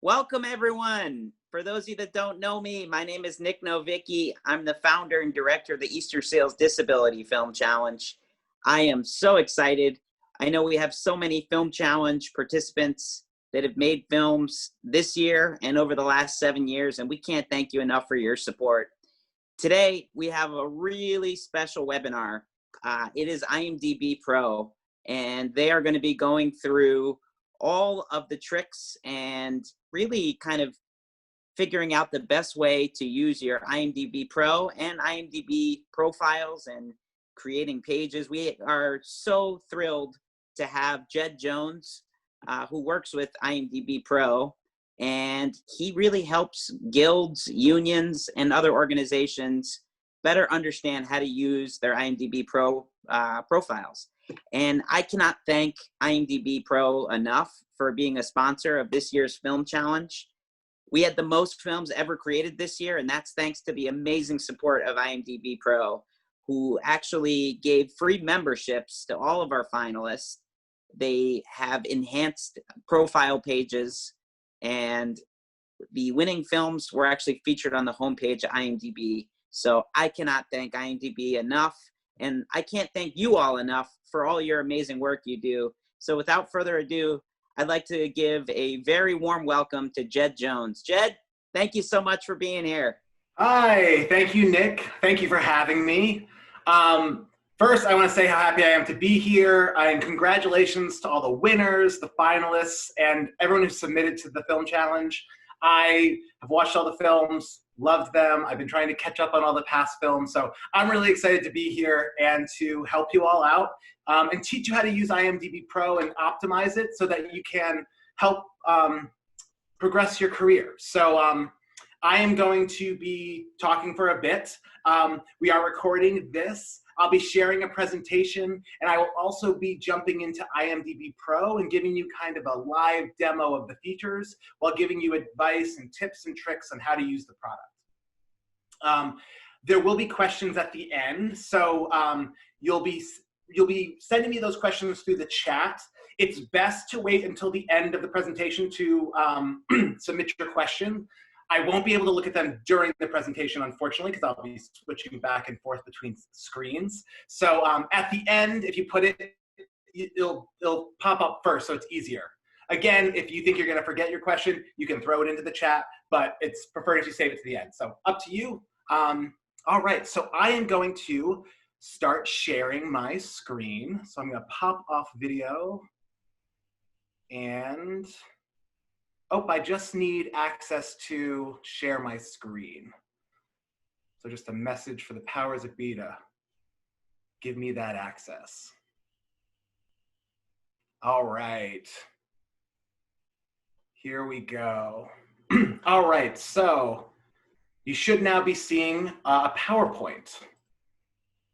Welcome, everyone. For those of you that don't know me, my name is Nick Novicki. I'm the founder and director of the Easterseals Disability Film Challenge. I am so excited. I know we have so many Film Challenge participants that have made films this year and over the last 7 years, and we can't thank you enough for your support. Today, we have a really special webinar. It is IMDbPro, and they are going to be going through all of the tricks and really kind of figuring out the best way to use your IMDbPro and IMDb profiles and creating pages. We are so thrilled to have Jed Jones, who works with IMDbPro, and he really helps guilds, unions, and other organizations better understand how to use their IMDbPro profiles. And I cannot thank IMDbPro enough for being a sponsor of this year's film challenge. We had the most films ever created this year, and that's thanks to the amazing support of IMDbPro, who actually gave free memberships to all of our finalists. They have enhanced profile pages, and the winning films were actually featured on the homepage of IMDb. So I cannot thank IMDb enough, and I can't thank you all enough for all your amazing work you do. So without further ado, I'd like to give a very warm welcome to Jed Jones. Jed, thank you so much for being here. Hi, thank you, Nick. Thank you for having me. First, I want to say how happy I am to be here, and congratulations to all the winners, the finalists, and everyone who submitted to the film challenge. I have watched all the films, loved them. I've been trying to catch up on all the past films, so I'm really excited to be here and to help you all out and teach you how to use IMDbPro and optimize it so that you can help progress your career. So I am going to be talking for a bit. We are recording this. I'll be sharing a presentation, and I will also be jumping into IMDbPro and giving you kind of a live demo of the features while giving you advice and tips and tricks on how to use the product. There will be questions at the end, so you'll be sending me those questions through the chat. It's best to wait until the end of the presentation to submit your question. I won't be able to look at them during the presentation, unfortunately, because I'll be switching back and forth between screens. So at the end, if you put it, it'll pop up first, so it's easier. Again, if you think you're going to forget your question, you can throw it into the chat, but it's preferred if you save it to the end. So up to you. All right, so I am going to start sharing my screen. So I'm going to pop off video and... oh, I just need access to share my screen. So just a message for the powers that be to give me that access. All right. Here we go. All right, so you should now be seeing a PowerPoint.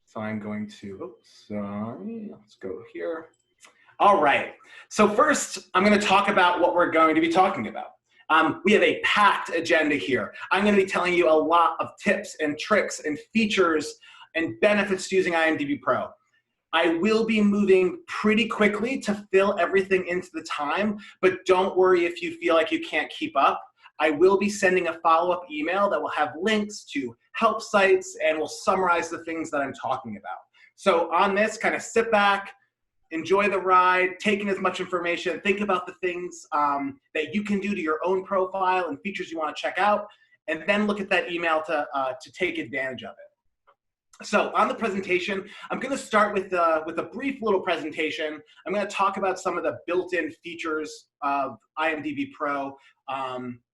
So I'm going to, oops, sorry, let's go here. All right, so first I'm going to talk about what we're going to be talking about. We have a packed agenda here. I'm going to be telling you a lot of tips and tricks and features and benefits to using IMDbPro. I will be moving pretty quickly to fill everything into the time, but don't worry if you feel like you can't keep up. I will be sending a follow-up email that will have links to help sites and will summarize the things that I'm talking about. So on this, kind of sit back, enjoy the ride, take in as much information, think about the things that you can do to your own profile and features you want to check out, and then look at that email to take advantage of it. So on the presentation, I'm going to start with a brief little presentation. I'm going to talk about some of the built-in features of IMDbPro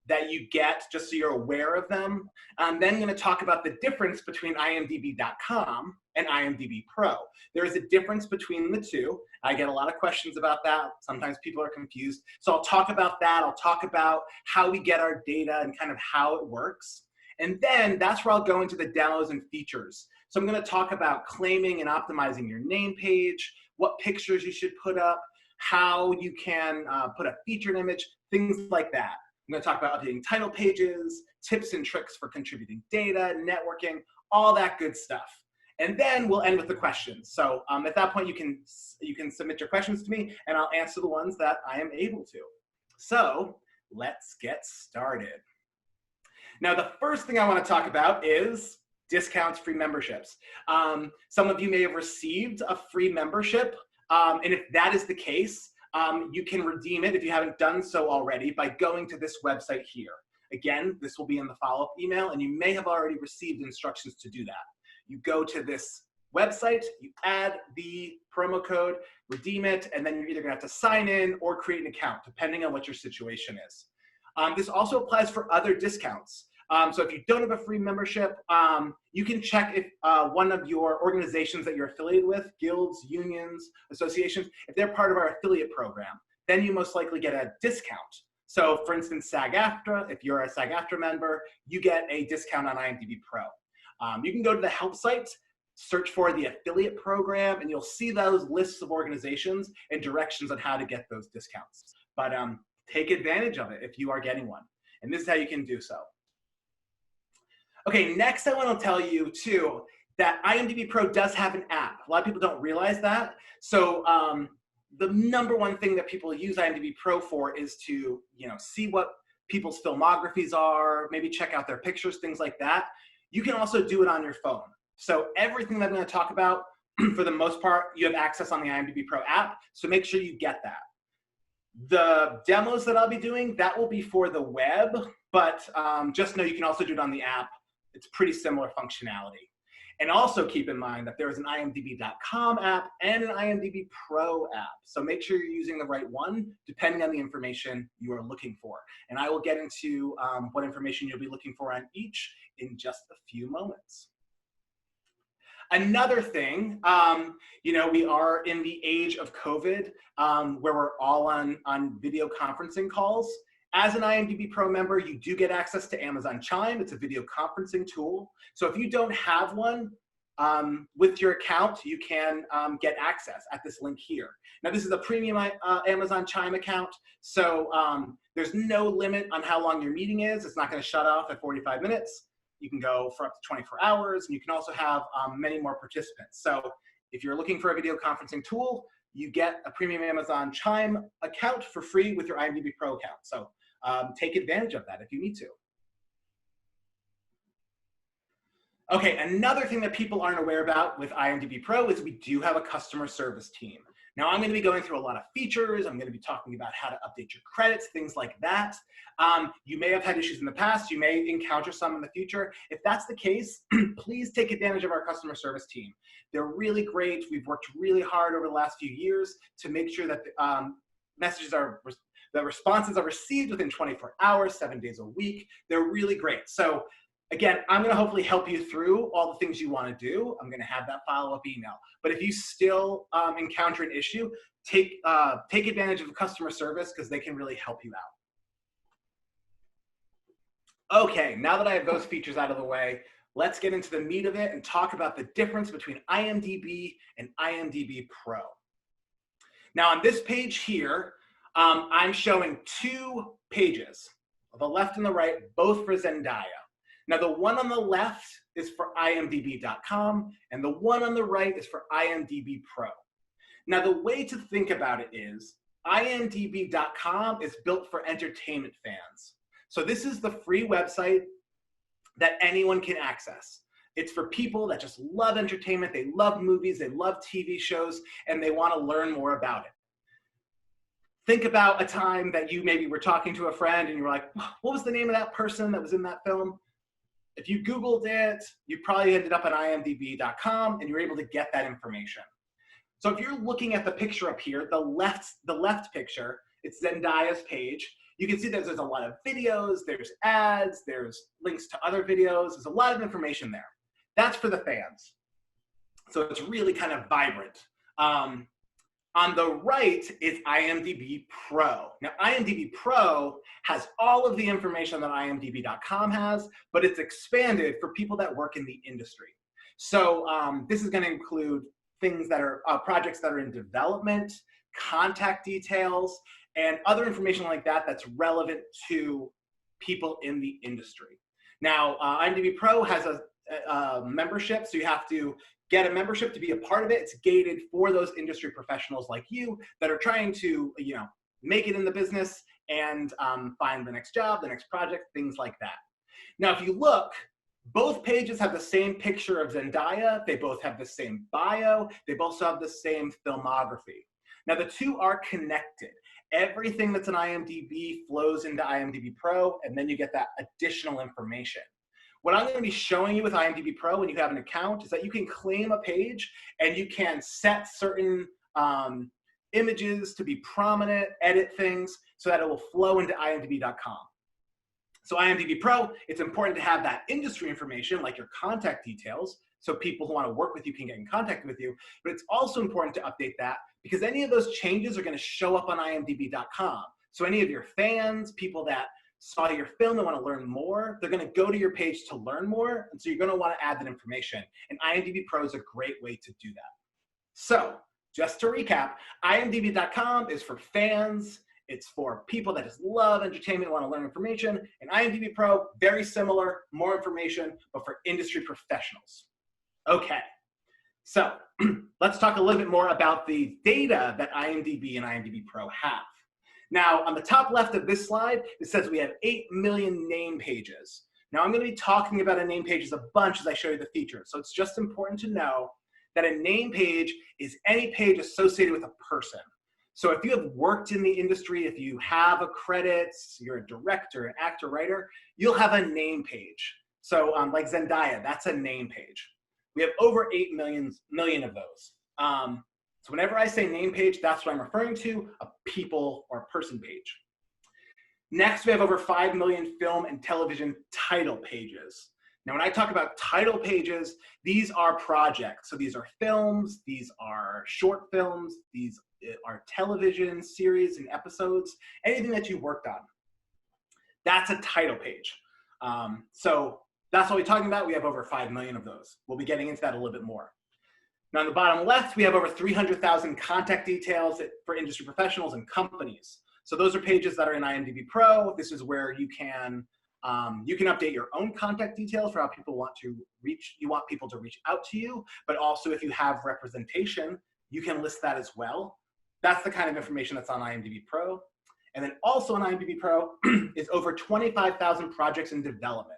that you get, just so you're aware of them. I'm then going to talk about the difference between imdb.com and IMDbPro. There is a difference between the two. I get a lot of questions about that. Sometimes people are confused. So I'll talk about that. I'll talk about how we get our data and kind of how it works. And then that's where I'll go into the demos and features. So I'm going to talk about claiming and optimizing your name page, what pictures you should put up, how you can put a featured image, things like that. I'm going to talk about updating title pages, tips and tricks for contributing data, networking, all that good stuff. And then we'll end with the questions. So at that point, you can submit your questions to me, and I'll answer the ones that I am able to. So let's get started. Now, the first thing I want to talk about is discounts, free memberships. Some of you may have received a free membership, and if that is the case, you can redeem it if you haven't done so already by going to this website here. Again, this will be in the follow-up email, and you may have already received instructions to do that. You go to this website, you add the promo code, redeem it, and then you're either gonna have to sign in or create an account, depending on what your situation is. This also applies for other discounts. So if you don't have a free membership, you can check if one of your organizations that you're affiliated with, guilds, unions, associations, if they're part of our affiliate program, then you most likely get a discount. So for instance, SAG-AFTRA, if you're a SAG-AFTRA member, you get a discount on IMDbPro. You can go to the help site, search for the affiliate program, and you'll see those lists of organizations and directions on how to get those discounts. But take advantage of it if you are getting one. And this is how you can do so. Okay, next I want to tell you too that IMDbPro does have an app. A lot of people don't realize that. So the number one thing that people use IMDbPro for is to, see what people's filmographies are, maybe check out their pictures, things like that. You can also do it on your phone. So everything that I'm going to talk about, for the most part, you have access on the IMDbPro app. So make sure you get that. The demos that I'll be doing, that will be for the web, but just know you can also do it on the app. It's pretty similar functionality. And also keep in mind that there is an IMDb.com app and an IMDbPro app. So make sure you're using the right one, depending on the information you are looking for. And I will get into what information you'll be looking for on each in just a few moments. Another thing, we are in the age of COVID, where we're all on video conferencing calls. As an IMDbPro member, you do get access to Amazon Chime. It's a video conferencing tool. So if you don't have one with your account, you can get access at this link here. Now, this is a premium Amazon Chime account. So there's no limit on how long your meeting is. It's not going to shut off at 45 minutes. You can go for up to 24 hours, and you can also have many more participants. So if you're looking for a video conferencing tool, you get a premium Amazon Chime account for free with your IMDbPro account. So take advantage of that if you need to. Okay, another thing that people aren't aware about with IMDbPro is we do have a customer service team. Now, I'm going to be going through a lot of features. I'm going to be talking about how to update your credits, things like that. You may have had issues in the past. You may encounter some in the future. If that's the case, please take advantage of our customer service team. They're really great. We've worked really hard over the last few years to make sure that the responses are received within 24 hours, 7 days a week. They're really great. So again, I'm going to hopefully help you through all the things you want to do. I'm going to have that follow-up email. But if you still encounter an issue, take advantage of customer service because they can really help you out. Okay, now that I have those features out of the way, let's get into the meat of it and talk about the difference between IMDb and IMDbPro. Now on this page here, I'm showing two pages, the left and the right, both for Zendaya. Now the one on the left is for IMDb.com and the one on the right is for IMDbPro. Now the way to think about it is IMDb.com is built for entertainment fans. So this is the free website that anyone can access. It's for people that just love entertainment, they love movies, they love TV shows, and they want to learn more about it. Think about a time that you maybe were talking to a friend and you were like, what was the name of that person that was in that film? If you Googled it, you probably ended up on IMDb.com and you were able to get that information. So if you're looking at the picture up here, the left picture, it's Zendaya's page. You can see that there's a lot of videos, there's ads, there's links to other videos. There's a lot of information there. That's for the fans. So it's really kind of vibrant. On the right is IMDbPro. Now, IMDbPro has all of the information that IMDb.com has, but it's expanded for people that work in the industry. So this is going to include things that are projects that are in development, contact details, and other information like that that's relevant to people in the industry. Now, IMDbPro has a membership, so you have to get a membership to be a part of it. It's gated for those industry professionals like you that are trying to, make it in the business and find the next job, the next project, things like that. Now, if you look, both pages have the same picture of Zendaya. They both have the same bio. They both have the same filmography. Now, the two are connected. Everything that's in IMDb flows into IMDbPro, and then you get that additional information. What I'm going to be showing you with IMDbPro when you have an account is that you can claim a page and you can set certain images to be prominent, edit things so that it will flow into imdb.com. So IMDbPro, it's important to have that industry information like your contact details so people who want to work with you can get in contact with you, but it's also important to update that because any of those changes are going to show up on imdb.com. So any of your fans, people that saw your film and want to learn more, they're going to go to your page to learn more, and so you're going to want to add that information, and IMDbPro is a great way to do that. So just to recap, imdb.com is for fans. It's for people that just love entertainment and want to learn information. And IMDbPro, very similar, more information, but for industry professionals. Okay, so let's talk a little bit more about the data that IMDb and IMDbPro have. Now, on the top left of this slide, it says we have 8 million name pages. Now, I'm going to be talking about a name pages a bunch as I show you the features. So it's just important to know that a name page is any page associated with a person. So if you have worked in the industry, if you have a credit, you're a director, an actor, writer, you'll have a name page. So like Zendaya, that's a name page. We have over 8 million of those. So whenever I say name page, that's what I'm referring to, a people or person page. Next, we have over 5 million film and television title pages. Now, when I talk about title pages, these are projects. So these are films, these are short films, these are television series and episodes, anything that you worked on. That's a title page. So that's what we're talking about. We have over 5 million of those. We'll be getting into that a little bit more. Now, on the bottom left, we have over 300,000 contact details for industry professionals and companies. So those are pages that are in IMDbPro. This is where you can update your own contact details for how people want to reach. You want people to reach out to you, but also if you have representation, you can list that as well. That's the kind of information that's on IMDbPro. And then also on IMDbPro is over 25,000 projects in development.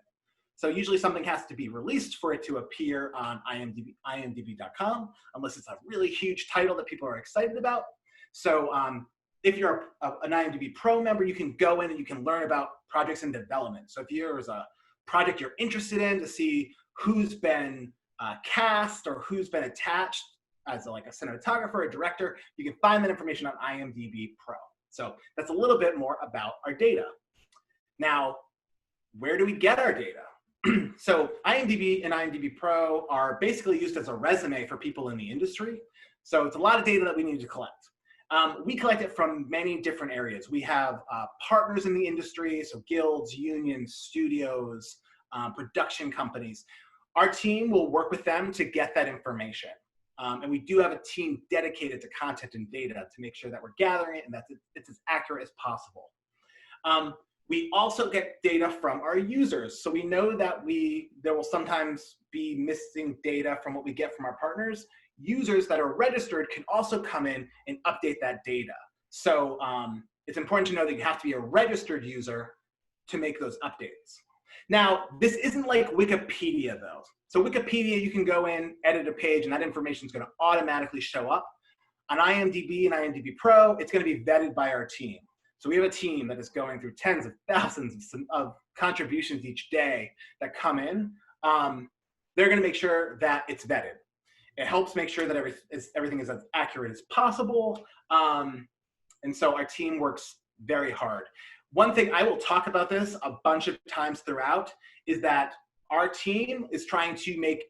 So usually something has to be released for it to appear on imdb.com, unless it's a really huge title that people are excited about. So if you're an IMDbPro member, you can go in and you can learn about projects in development. So if there's a project you're interested in to see who's been cast or who's been attached as like a cinematographer or director, you can find that information on IMDbPro. So that's a little bit more about our data. Now, where do we get our data? So IMDb and IMDbPro are basically used as a resume for people in the industry. So it's a lot of data that we need to collect. We collect it from many different areas. We have partners in the industry, so guilds, unions, studios, production companies. Our team will work with them to get that information. And we do have a team dedicated to content and data to make sure that we're gathering it and that it's as accurate as possible. We also get data from our users. So we know that there will sometimes be missing data from what we get from our partners. Users that are registered can also come in and update that data. So it's important to know that you have to be a registered user to make those updates. Now, this isn't like Wikipedia though. So Wikipedia, you can go in, edit a page, and that information is going to automatically show up. On IMDb and IMDbPro, it's going to be vetted by our team. So we have a team that is going through tens of thousands of contributions each day that come in. They're going to make sure that it's vetted. It helps make sure that everything is as accurate as possible. And so our team works very hard. One thing, I will talk about this a bunch of times throughout, is that our team is trying to make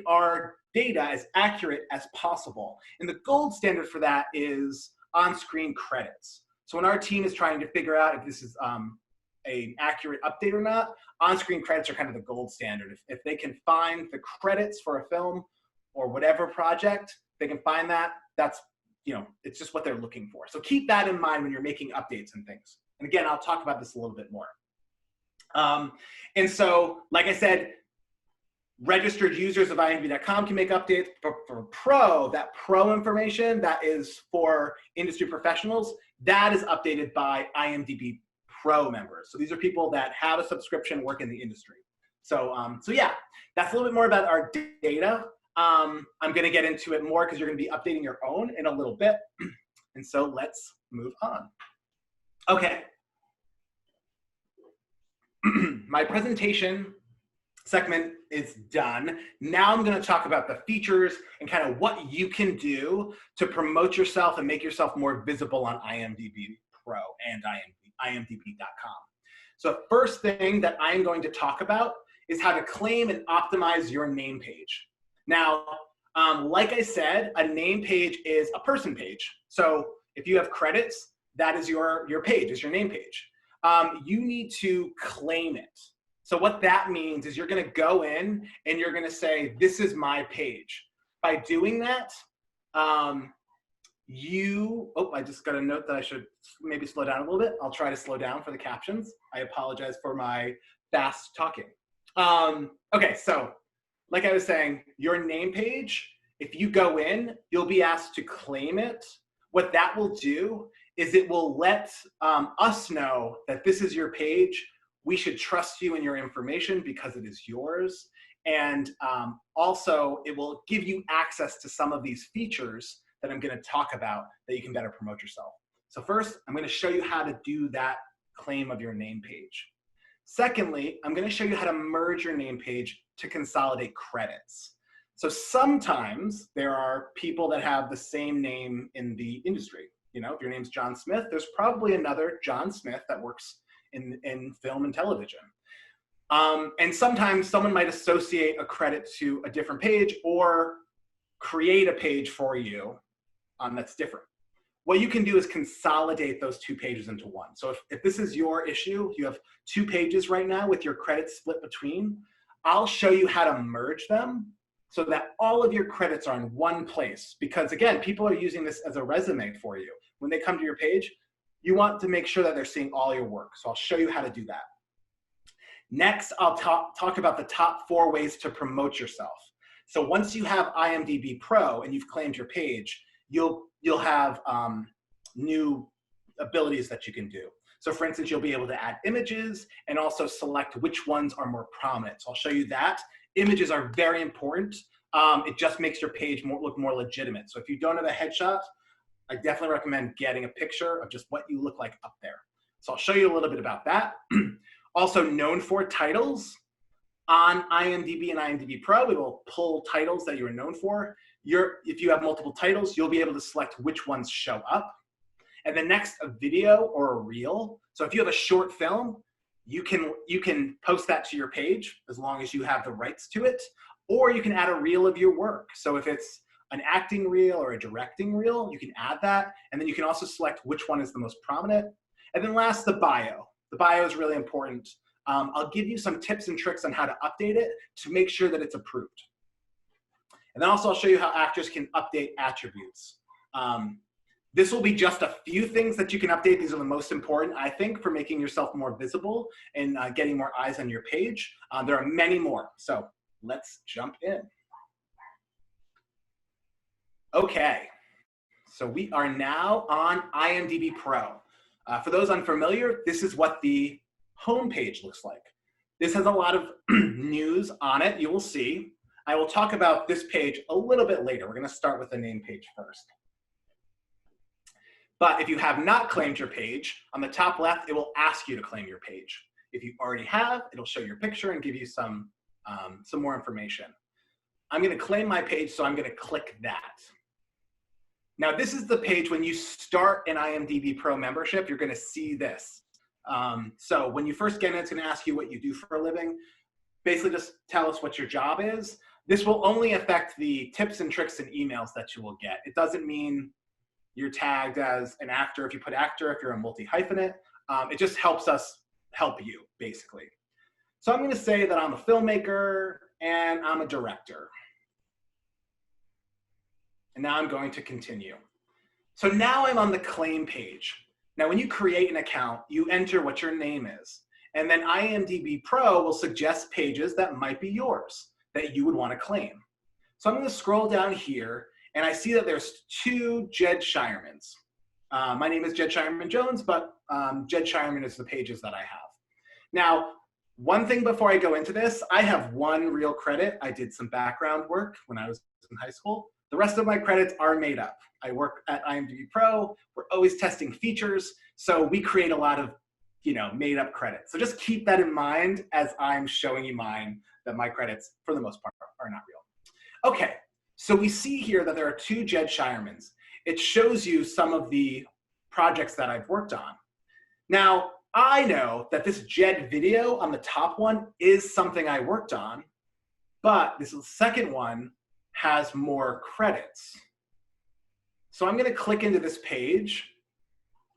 our data as accurate as possible. And the gold standard for that is on-screen credits. So when our team is trying to figure out if this is an accurate update or not, on-screen credits are kind of the gold standard. If they can find the credits for a film or whatever project, they can find that, that's, it's just what they're looking for. So keep that in mind when you're making updates and things. And again, I'll talk about this a little bit more. And so, like I said, registered users of imdb.com can make updates. For Pro, that Pro information that is for industry professionals, that is updated by IMDb Pro members. So these are people that have a subscription, work in the industry. So, so yeah, that's a little bit more about our data. I'm going to get into it more because you're going to be updating your own in a little bit. And so let's move on. Okay. My presentation segment is done. Now I'm going to talk about the features and kind of what you can do to promote yourself and make yourself more visible on IMDb Pro and IMDb.com. So first thing that I'm going to talk about is how to claim and optimize your name page. Now, like I said, a name page is a person page. So if you have credits, that is your page, is your name page. You need to claim it. So what that means is you're gonna go in and you're gonna say, this is my page. By doing that, I just got a note that I should maybe slow down a little bit. I'll try to slow down for the captions. I apologize for my fast talking. Okay, so like I was saying, your name page, if you go in, you'll be asked to claim it. What that will do is it will let us know that this is your page. We should trust you and your information because it is yours. And also, it will give you access to some of these features that I'm going to talk about that you can better promote yourself. So first, I'm going to show you how to do that claim of your name page. Secondly, I'm going to show you how to merge your name page to consolidate credits. So sometimes there are people that have the same name in the industry. You know, if your name's John Smith, there's probably another John Smith that works in film and television. And sometimes someone might associate a credit to a different page or create a page for you that's different. What you can do is consolidate those two pages into one. So if this is your issue, you have two pages right now with your credits split between, I'll show you how to merge them so that all of your credits are in one place. Because again, people are using this as a resume for you. When they come to your page, you want to make sure that they're seeing all your work. So I'll show you how to do that. Next, I'll talk about the top 4 ways to promote yourself. So once you have IMDb Pro and you've claimed your page, you'll have new abilities that you can do. So for instance, you'll be able to add images and also select which ones are more prominent. So I'll show you that. Images are very important. It just makes your page look more legitimate. So if you don't have a headshot, I definitely recommend getting a picture of just what you look like up there. So I'll show you a little bit about that. Also known for titles. On IMDb and IMDb Pro, it will pull titles that you're known for. If you have multiple titles, you'll be able to select which ones show up. And then next, a video or a reel. So if you have a short film, you can post that to your page as long as you have the rights to it, or you can add a reel of your work. So if it's an acting reel or a directing reel, you can add that. And then you can also select which one is the most prominent. And then last, the bio. The bio is really important. I'll give you some tips and tricks on how to update it to make sure that it's approved. And then also I'll show you how actors can update attributes. This will be just a few things that you can update. These are the most important, I think, for making yourself more visible and getting more eyes on your page. There are many more, so let's jump in. Okay, so we are now on IMDb Pro. For those unfamiliar, this is what the homepage looks like. This has a lot of news on it, you will see. I will talk about this page a little bit later. We're gonna start with the name page first. But if you have not claimed your page, on the top left, it will ask you to claim your page. If you already have, it'll show your picture and give you some more information. I'm gonna claim my page, so I'm gonna click that. Now, this is the page when you start an IMDb Pro membership, you're gonna see this. So when you first get in, it's gonna ask you what you do for a living. Basically, just tell us what your job is. This will only affect the tips and tricks and emails that you will get. It doesn't mean you're tagged as an actor if you put actor, if you're a multi-hyphenate. It just helps us help you, basically. So I'm gonna say that I'm a filmmaker and I'm a director. And now I'm going to continue. So now I'm on the claim page. Now, when you create an account, you enter what your name is. And then IMDb Pro will suggest pages that might be yours, that you would want to claim. So I'm going to scroll down here, and I see that there's 2 Jed Shiremans. My name is Jed Shireman Jones, but Jed Shireman is the pages that I have. Now, one thing before I go into this, I have one real credit. I did some background work when I was in high school. The rest of my credits are made up. I work at IMDbPro. We're always testing features, so we create a lot of, made up credits. So just keep that in mind as I'm showing you mine, that my credits, for the most part, are not real. Okay, so we see here that there are 2 Jed Shiremans. It shows you some of the projects that I've worked on. Now, I know that this Jed video on the top one is something I worked on, but this second one has more credits. So I'm going to click into this page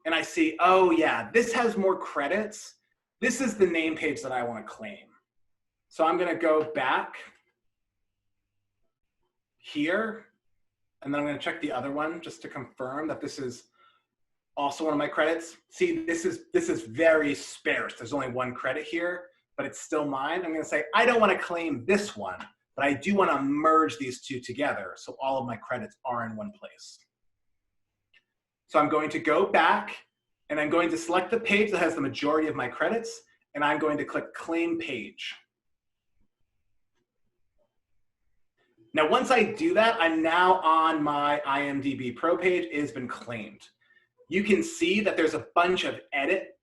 and I see, oh yeah, this has more credits. This is the name page that I want to claim. So I'm going to go back here, and then I'm going to check the other one just to confirm that this is also one of my credits. See, this is very sparse. There's only 1 credit here, but it's still mine. I'm going to say, I don't want to claim this one, but I do want to merge these 2 together so all of my credits are in one place. So I'm going to go back, and I'm going to select the page that has the majority of my credits, and I'm going to click Claim Page. Now, once I do that, I'm now on my IMDbPro page. It has been claimed. You can see that there's a bunch of edit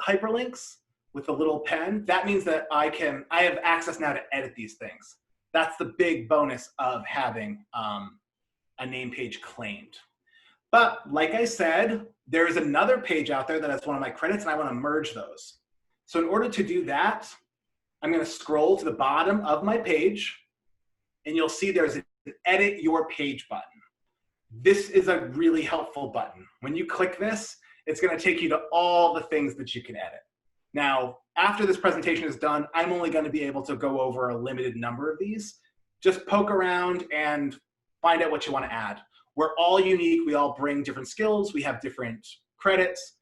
hyperlinks with a little pen. That means that I have access now to edit these things. That's the big bonus of having a name page claimed. But like I said, there is another page out there that has one of my credits, and I want to merge those. So in order to do that, I'm going to scroll to the bottom of my page, and you'll see there's an Edit Your Page button. This is a really helpful button. When you click this, it's going to take you to all the things that you can edit. Now, after this presentation is done, I'm only going to be able to go over a limited number of these. Just poke around and find out what you want to add. We're all unique. We all bring different skills. We have different credits.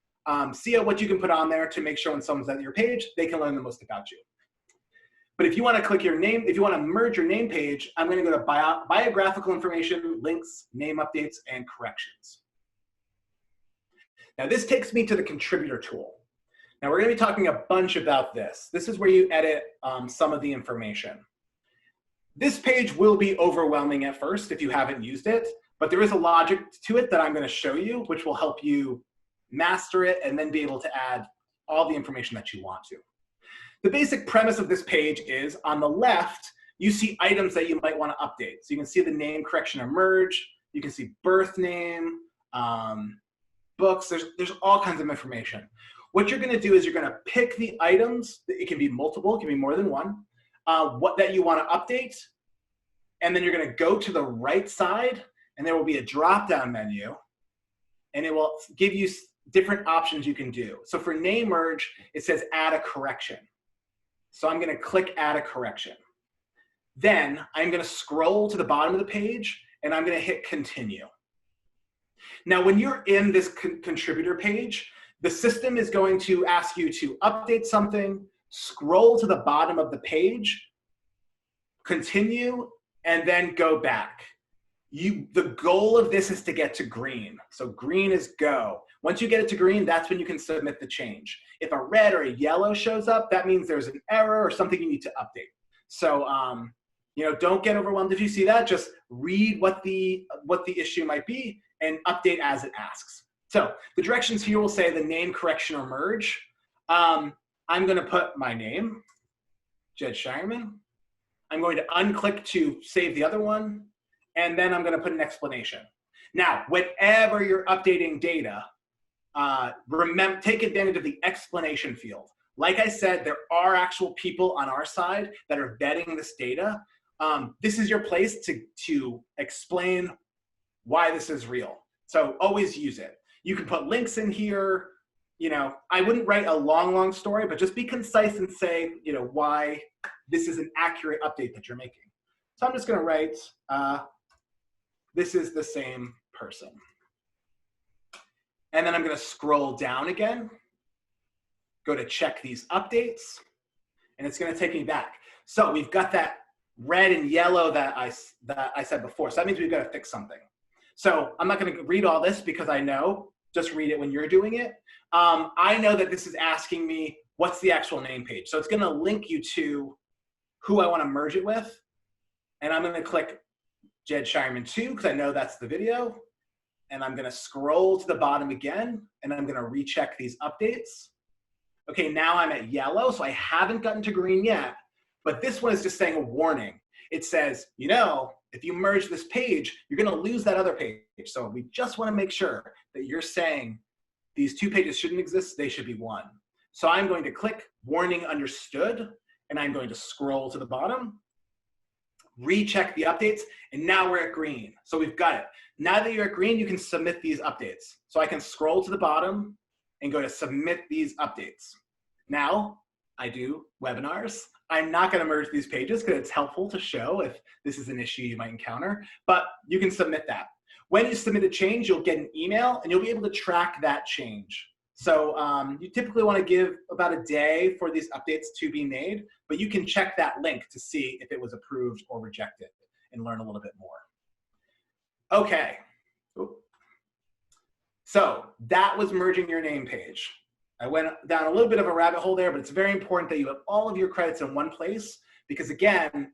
See what you can put on there to make sure when someone's at your page, they can learn the most about you. But if you want to click your name, if you want to merge your name page, I'm going to go to biographical information, links, name updates, and corrections. Now this takes me to the contributor tool. Now we're going to be talking a bunch about this. This is where you edit some of the information. This page will be overwhelming at first if you haven't used it, but there is a logic to it that I'm going to show you, which will help you master it and then be able to add all the information that you want to. The basic premise of this page is on the left, you see items that you might want to update. So you can see the name, correction, or merge. You can see birth name, books. There's all kinds of information. What you're going to do is you're going to pick the items. It can be multiple. It can be more than one. What that you want to update. And then you're going to go to the right side, and there will be a drop-down menu. And it will give you different options you can do. So for name merge, it says add a correction. So I'm going to click add a correction. Then I'm going to scroll to the bottom of the page, and I'm going to hit continue. Now, when you're in this contributor page, the system is going to ask you to update something, scroll to the bottom of the page, continue, and then go back. The goal of this is to get to green. So green is go. Once you get it to green, that's when you can submit the change. If a red or a yellow shows up, that means there's an error or something you need to update. So, don't get overwhelmed if you see that. Just read what the issue might be and update as it asks. So the directions here will say the name, correction, or merge. I'm going to put my name, Jed Shireman. I'm going to unclick to save the other one, and then I'm going to put an explanation. Now, whenever you're updating data, take advantage of the explanation field. Like I said, there are actual people on our side that are vetting this data. This is your place to explain why this is real. So always use it. You can put links in here. I wouldn't write a long story, but just be concise and say, why this is an accurate update that you're making. So I'm just going to write, this is the same person. And then I'm going to scroll down again, go to check these updates, and it's going to take me back. So we've got that red and yellow that I said before. So that means we've got to fix something. So I'm not going to read all this because I know just read it when you're doing it. I know that this is asking me what's the actual name page. So it's going to link you to who I want to merge it with. And I'm going to click Jed Shireman 2 because I know that's the video. And I'm going to scroll to the bottom again, and I'm going to recheck these updates. Okay, now I'm at yellow, so I haven't gotten to green yet, but this one is just saying a warning. It says, you know, if you merge this page, you're going to lose that other page. So we just want to make sure that you're saying these two pages shouldn't exist, they should be one. So I'm going to click warning understood, and I'm going to scroll to the bottom, recheck the updates, and now we're at green. So we've got it. Now that you're at green, you can submit these updates. So I can scroll to the bottom and go to submit these updates. Now, I do webinars. I'm not going to merge these pages because it's helpful to show if this is an issue you might encounter, but you can submit that. When you submit a change, you'll get an email and you'll be able to track that change. So you typically want to give about a day for these updates to be made, but you can check that link to see if it was approved or rejected and learn a little bit more. Okay. So that was merging your name page. I went down a little bit of a rabbit hole there, but it's very important that you have all of your credits in one place because, again,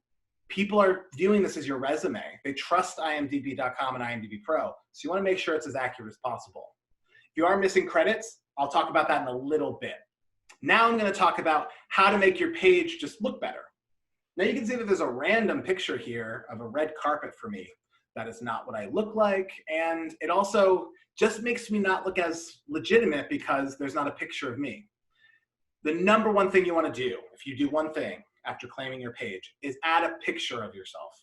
people are viewing this as your resume. They trust IMDb.com and IMDbPro, so you want to make sure it's as accurate as possible. If you are missing credits, I'll talk about that in a little bit. Now I'm going to talk about how to make your page just look better. Now you can see that there's a random picture here of a red carpet for me. That is not what I look like, and it also just makes me not look as legitimate because there's not a picture of me. The number one thing you want to do, if you do one thing after claiming your page, is add a picture of yourself.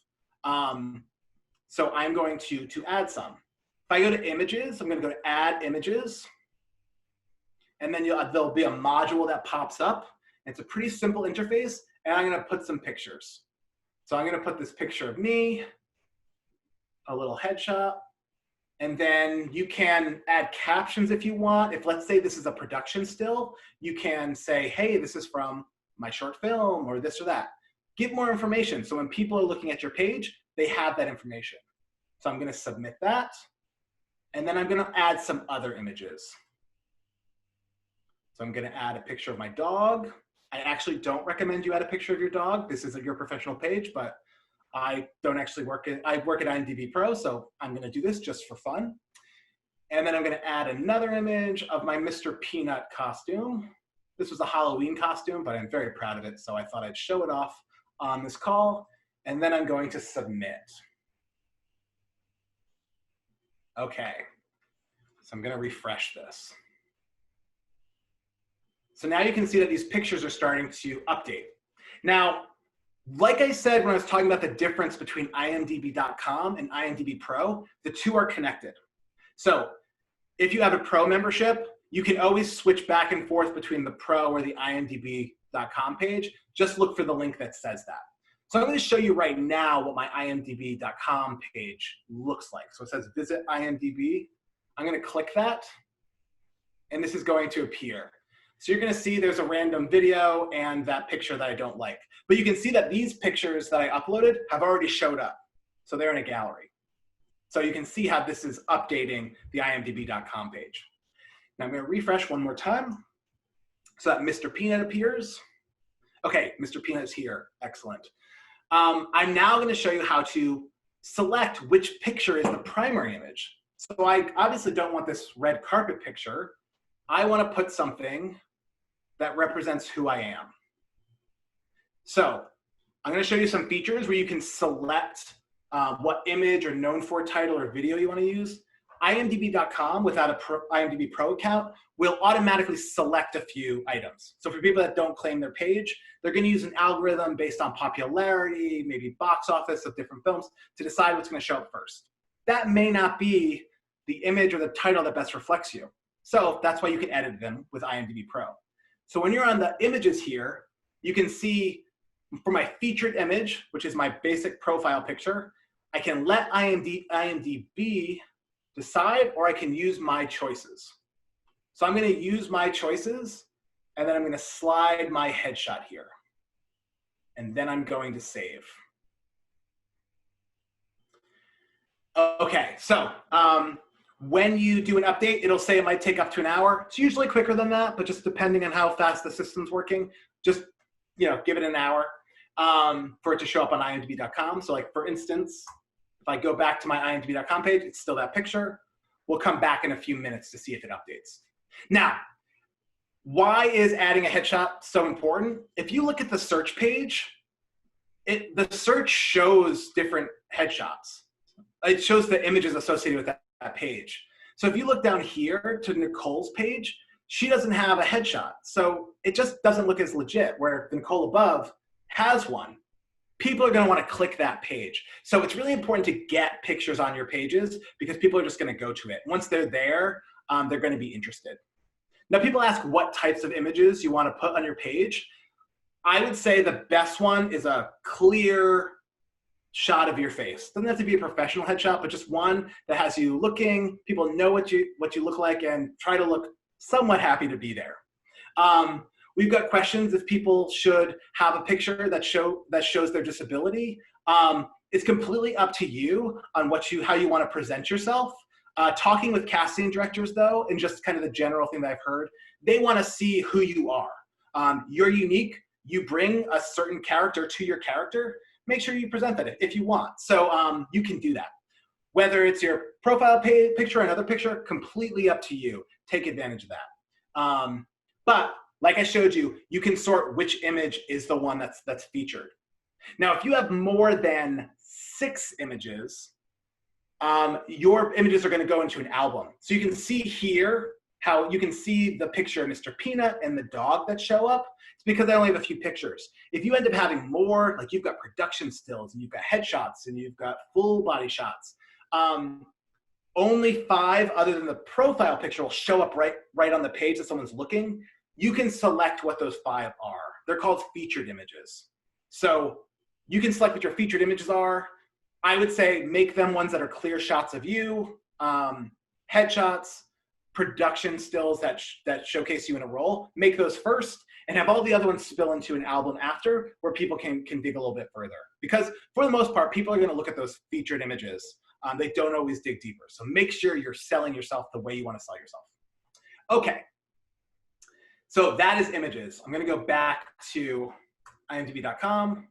So I'm going to add some. If I go to images, I'm going to go to add images, and then there'll be a module that pops up. It's a pretty simple interface, and I'm going to put some pictures. So I'm going to put this picture of me, a little headshot, and then you can add captions if you want. If, let's say, this is a production still, you can say, hey, this is from my short film or this or that. Give more information so when people are looking at your page, they have that information. So I'm going to submit that, and then I'm going to add some other images. So I'm going to add a picture of my dog. I actually don't recommend you add a picture of your dog. This is your professional page, but I don't actually work at IMDbPro, so I'm going to do this just for fun. And then I'm going to add another image of my Mr. Peanut costume. This was a Halloween costume, but I'm very proud of it, so I thought I'd show it off on this call. And then I'm going to submit. Okay, so I'm going to refresh this. So now you can see that these pictures are starting to update. Now, like I said when I was talking about the difference between IMDb.com and IMDbPro, the two are connected. So if you have a Pro membership, you can always switch back and forth between the Pro or the IMDb.com page. Just look for the link that says that. So I'm going to show you right now what my IMDb.com page looks like. So it says visit IMDb. I'm going to click that, and this is going to appear. So you're going to see there's a random video and that picture that I don't like. But you can see that these pictures that I uploaded have already showed up. So they're in a gallery. So you can see how this is updating the IMDb.com page. Now I'm going to refresh one more time so that Mr. Peanut appears. Okay, Mr. Peanut is here. Excellent. I'm now going to show you how to select which picture is the primary image. So I obviously don't want this red carpet picture. I want to put something that represents who I am. So I'm going to show you some features where you can select what image or known for title or video you want to use. IMDb.com without a IMDb Pro account will automatically select a few items. So for people that don't claim their page, they're going to use an algorithm based on popularity, maybe box office of different films to decide what's going to show up first. That may not be the image or the title that best reflects you. So that's why you can edit them with IMDb Pro. So when you're on the images here, you can see for my featured image, which is my basic profile picture, I can let IMDb decide, or I can use my choices. So I'm going to use my choices, and then I'm going to slide my headshot here. And then I'm going to save. Okay, so When you do an update, it'll say it might take up to an hour. It's usually quicker than that, but just depending on how fast the system's working, just give it an hour for it to show up on IMDb.com. So like for instance, if I go back to my IMDb.com page, it's still that picture. We'll come back in a few minutes to see if it updates. Now, why is adding a headshot so important? If you look at the search page, the search shows different headshots. It shows the images associated with that page. So if you look down here to Nicole's page, she doesn't have a headshot. So it just doesn't look as legit, where Nicole above has one. People are going to want to click that page. So it's really important to get pictures on your pages because people are just going to go to it. Once they're there, they're going to be interested. Now, people ask what types of images you want to put on your page. I would say the best one is a clear shot of your face. Doesn't have to be a professional headshot, but just one that has you looking, people know what you look like, and try to look somewhat happy to be there. We've got questions if people should have a picture that shows their disability. It's completely up to you on how you want to present yourself. Talking with casting directors, though, and just kind of the general thing that I've heard, they want to see who you are. You're unique. You bring a certain character to your character. Make sure you present that if you want. So you can do that. Whether it's your profile picture or another picture, completely up to you. Take advantage of that. But like I showed you, you can sort which image is the one that's featured. Now, if you have more than 6 images, your images are going to go into an album. So you can see here how you can see the picture of Mr. Peanut and the dog that show up. It's because I only have a few pictures. If you end up having more, like you've got production stills and you've got headshots and you've got full body shots, only 5 other than the profile picture will show up right on the page that someone's looking. You can select what those 5 are. They're called featured images. So you can select what your featured images are. I would say make them ones that are clear shots of you, headshots, production stills that showcase you in a role. Make those first and have all the other ones spill into an album after where people can dig a little bit further. Because for the most part, people are going to look at those featured images. They don't always dig deeper. So make sure you're selling yourself the way you want to sell yourself. Okay. So that is images. I'm going to go back to IMDb.com.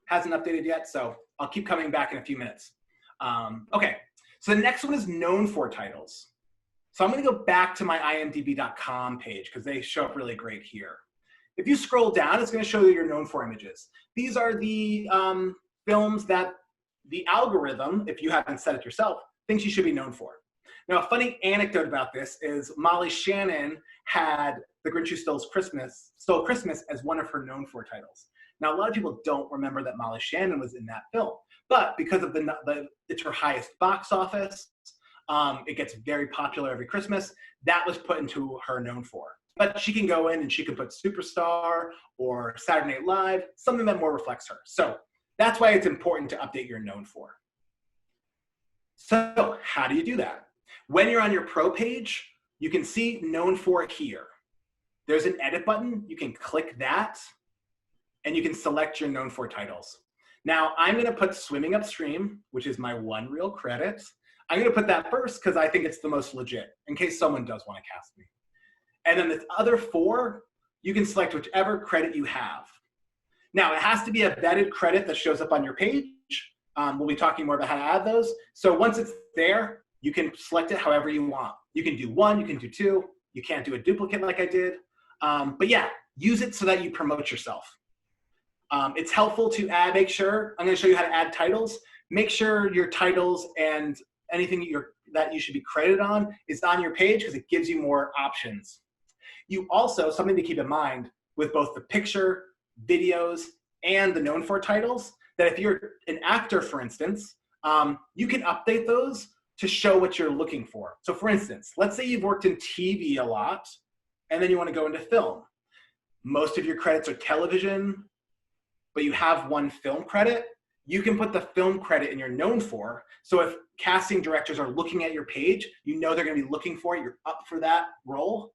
Hasn't updated yet, so I'll keep coming back in a few minutes. Okay, so the next one is known for titles. So I'm going to go back to my IMDb.com page because they show up really great here. If you scroll down, it's going to show you your known for images. These are the films that the algorithm, if you haven't set it yourself, thinks you should be known for. Now, a funny anecdote about this is Molly Shannon had The Grinch Who Stole Christmas as one of her known for titles. Now, a lot of people don't remember that Molly Shannon was in that film, but because of it's her highest box office, it gets very popular every Christmas, that was put into her known for. But she can go in and she can put Superstar or Saturday Night Live, something that more reflects her. So that's why it's important to update your known for. So how do you do that? When you're on your pro page, you can see known for here. There's an edit button. You can click that and you can select your known for titles. Now I'm going to put Swimming Upstream, which is my one real credit. I'm going to put that first because I think it's the most legit in case someone does want to cast me. And then the other 4, you can select whichever credit you have. Now it has to be a vetted credit that shows up on your page. We'll be talking more about how to add those. So once it's there, you can select it however you want. You can do 1, you can do 2. You can't do a duplicate like I did. But yeah, use it so that you promote yourself. It's helpful to make sure, I'm going to show you how to add titles. Make sure your titles and anything that you should be credited on is on your page because it gives you more options. You also, something to keep in mind with both the picture, videos, and the known for titles, that if you're an actor, for instance, you can update those to show what you're looking for. So for instance, let's say you've worked in TV a lot and then you want to go into film. Most of your credits are television, but you have 1 film credit. You can put the film credit in your known for. So if casting directors are looking at your page, you know they're going to be looking for it. You're up for that role.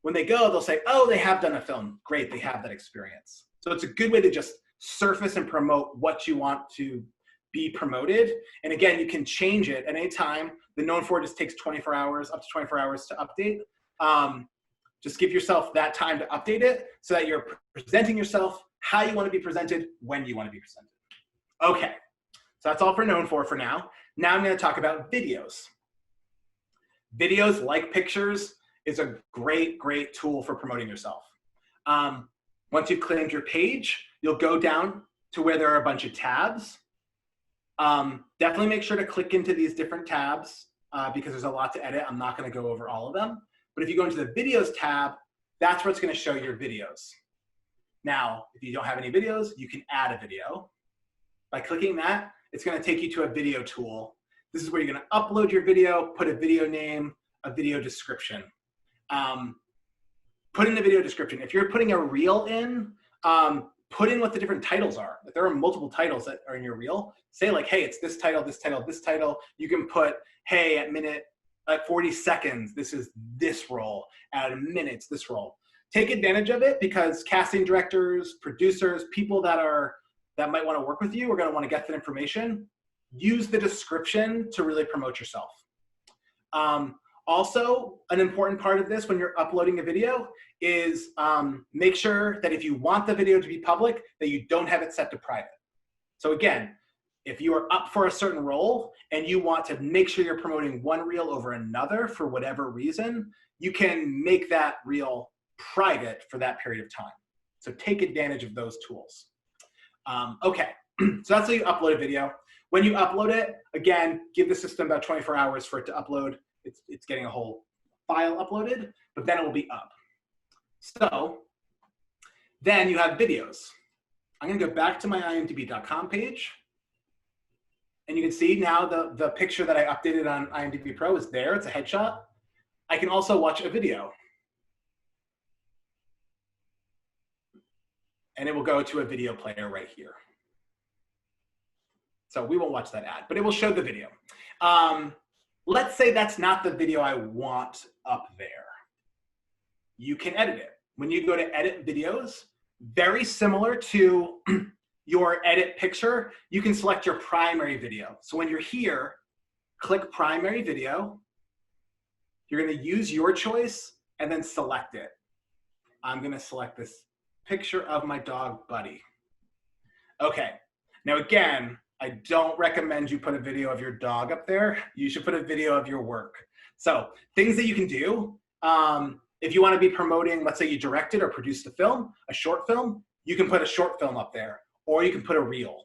When they go, they'll say, oh, they have done a film. Great, they have that experience. So it's a good way to just surface and promote what you want to be promoted. And again, you can change it at any time. The known for just takes 24 hours, up to 24 hours to update. Just give yourself that time to update it so that you're presenting yourself how you want to be presented, when you want to be presented. Okay, so that's all for known for now. Now I'm going to talk about videos. Videos, like pictures, is a great, great tool for promoting yourself. Once you've claimed your page, you'll go down to where there are a bunch of tabs. Definitely make sure to click into these different tabs because there's a lot to edit. I'm not going to go over all of them. But if you go into the videos tab, that's where it's going to show your videos. Now, if you don't have any videos, you can add a video. By clicking that, it's going to take you to a video tool. This is where you're going to upload your video, put a video name, a video description. Put in the video description. If you're putting a reel in, put in what the different titles are. If there are multiple titles that are in your reel, say like, hey, it's this title, this title, this title. You can put, hey, at 40 seconds, this is this role. At a minute, it's this role. Take advantage of it because casting directors, producers, people that might want to work with you are going to want to get that information. Use the description to really promote yourself. Also, an important part of this when you're uploading a video is make sure that if you want the video to be public, that you don't have it set to private. So again, if you are up for a certain role and you want to make sure you're promoting one reel over another for whatever reason, you can make that reel private for that period of time. So take advantage of those tools. Okay, so that's how you upload a video. When you upload it, again, give the system about 24 hours for it to upload. It's getting a whole file uploaded, but then it will be up. So then you have videos. I'm gonna go back to my IMDb.com page. And you can see now the picture that I updated on IMDbPro is there. It's a headshot. I can also watch a video. And it will go to a video player right here. So we won't watch that ad, but it will show the video. Let's say that's not the video I want up there. You can edit it. When you go to edit videos, very similar to your edit picture, you can select your primary video. So when you're here, click primary video. You're going to use your choice and then select it. I'm going to select this picture of my dog, Buddy. Okay, now again, I don't recommend you put a video of your dog up there. You should put a video of your work. So things that you can do, if you want to be promoting, let's say you directed or produced a film, a short film, you can put a short film up there, or you can put a reel.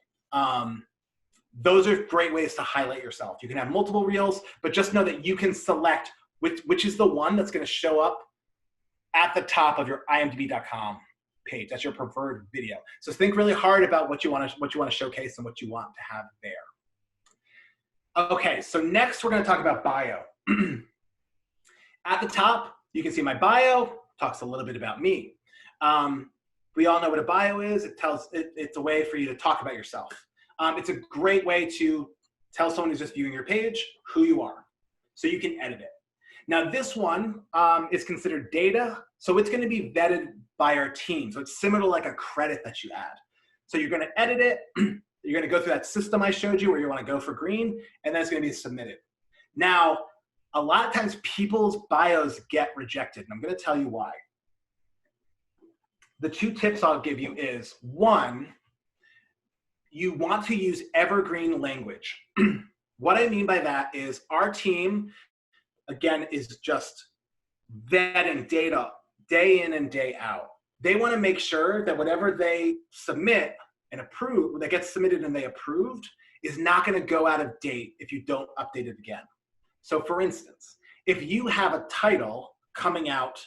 Those are great ways to highlight yourself. You can have multiple reels, but just know that you can select which is the one that's going to show up at the top of your IMDb.com page. That's your preferred video. So think really hard about what you want to showcase and what you want to have there. Okay, so next we're going to talk about bio. At the top, you can see my bio. Talks a little bit about me. We all know what a bio is. It's a way for you to talk about yourself. It's a great way to tell someone who's just viewing your page who you are. So you can edit it. Now this one is considered data, so it's going to be vetted by our team. So it's similar to like a credit that you add. So you're going to edit it. You're going to go through that system I showed you where you want to go for green, and then it's going to be submitted. Now, a lot of times people's bios get rejected, and I'm going to tell you why. The two tips I'll give you is, one, you want to use evergreen language. What I mean by that is our team, again, is just vetting data day in and day out. They want to make sure that whatever they submit and approve, that gets submitted and they approved, is not going to go out of date if you don't update it again. So for instance, if you have a title coming out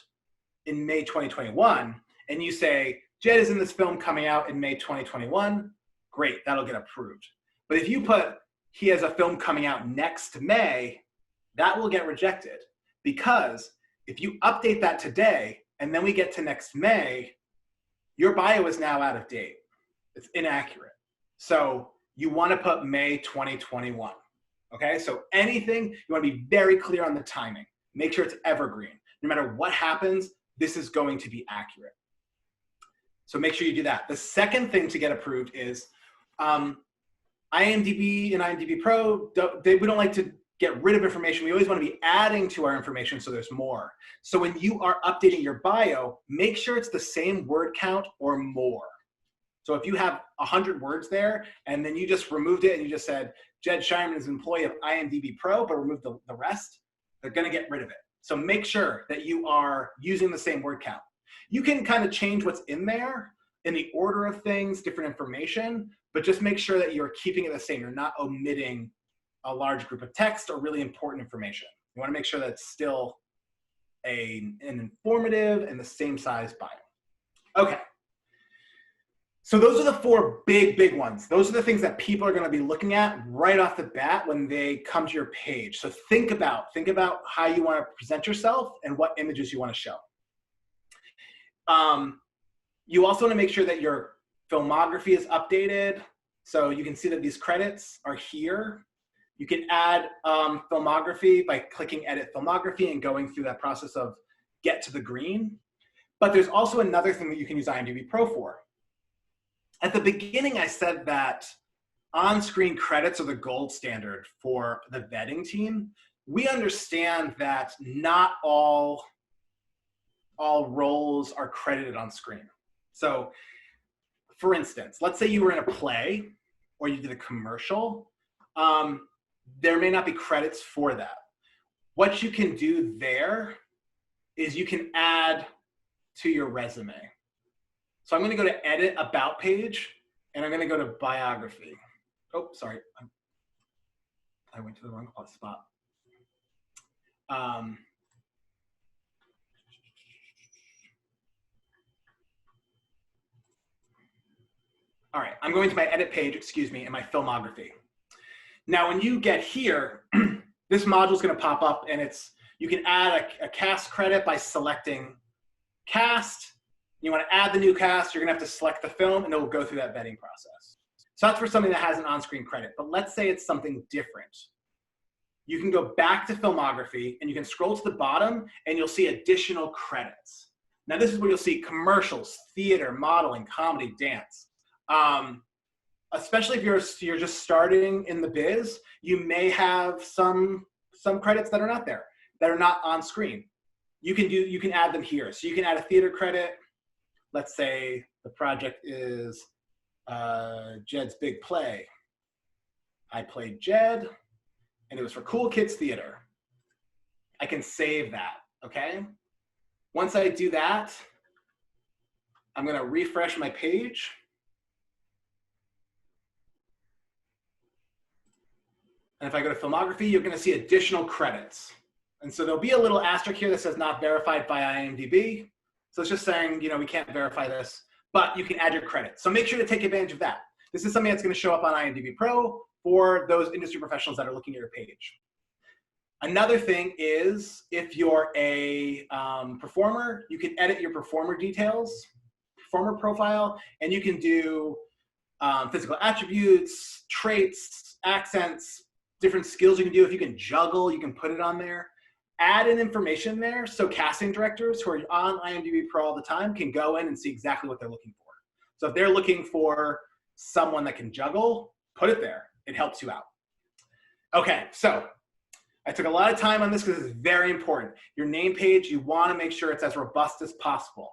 in May 2021, and you say, Jed is in this film coming out in May 2021, great, that'll get approved. But if you put, he has a film coming out next May, that will get rejected. Because if you update that today, and then we get to next May, your bio is now out of date. It's inaccurate. So you want to put May 2021. Okay, so anything, you want to be very clear on the timing. Make sure it's evergreen. No matter what happens, this is going to be accurate. So make sure you do that. The second thing to get approved is IMDb and IMDbPro, we don't like to get rid of information. We always want to be adding to our information so there's more. So when you are updating your bio, make sure it's the same word count or more. So if you have 100 words there and then you just removed it and you just said, Jed Shireman is an employee of IMDbPro, but removed the rest, they're going to get rid of it. So make sure that you are using the same word count. You can kind of change what's in there in the order of things, different information, but just make sure that you're keeping it the same. You're not omitting a large group of text or really important information. You want to make sure that it's still an informative and the same size bio. Okay. So those are the 4 big ones. Those are the things that people are going to be looking at right off the bat when they come to your page. So think about how you want to present yourself and what images you want to show. You also want to make sure that your filmography is updated. So you can see that these credits are here. You can add filmography by clicking Edit Filmography and going through that process of get to the green. But there's also another thing that you can use IMDbPro for. At the beginning, I said that on-screen credits are the gold standard for the vetting team. We understand that not all roles are credited on screen. So for instance, let's say you were in a play or you did a commercial. There may not be credits for that. What you can do there is you can add to your resume. So I'm going to go to Edit About Page, and I'm going to go to Biography. Oh, sorry. I went to the wrong spot. All right, I'm going to my Edit page, excuse me, and my Filmography. Now, when you get here, this module is going to pop up, and you can add a cast credit by selecting Cast. You want to add the new cast, you're going to have to select the film, and it will go through that vetting process. So that's for something that has an on-screen credit. But let's say it's something different. You can go back to Filmography, and you can scroll to the bottom, and you'll see additional credits. Now, this is where you'll see commercials, theater, modeling, comedy, dance. Especially if you're just starting in the biz, you may have some credits that are not there, that are not on screen. You can add them here. So you can add a theater credit. Let's say the project is Jed's Big Play. I played Jed, and it was for Cool Kids Theater. I can save that, okay? Once I do that, I'm gonna refresh my page. And if I go to Filmography, you're gonna see additional credits. And so there'll be a little asterisk here that says not verified by IMDb. So it's just saying, we can't verify this, but you can add your credits. So make sure to take advantage of that. This is something that's going to show up on IMDbPro for those industry professionals that are looking at your page. Another thing is if you're a performer, you can edit your performer details, performer profile, and you can do physical attributes, traits, accents, different skills you can do. If you can juggle, you can put it on there. Add in information there so casting directors who are on IMDbPro all the time can go in and see exactly what they're looking for. So if they're looking for someone that can juggle, put it there. It helps you out. Okay, so I took a lot of time on this because it's very important. Your name page, you want to make sure it's as robust as possible.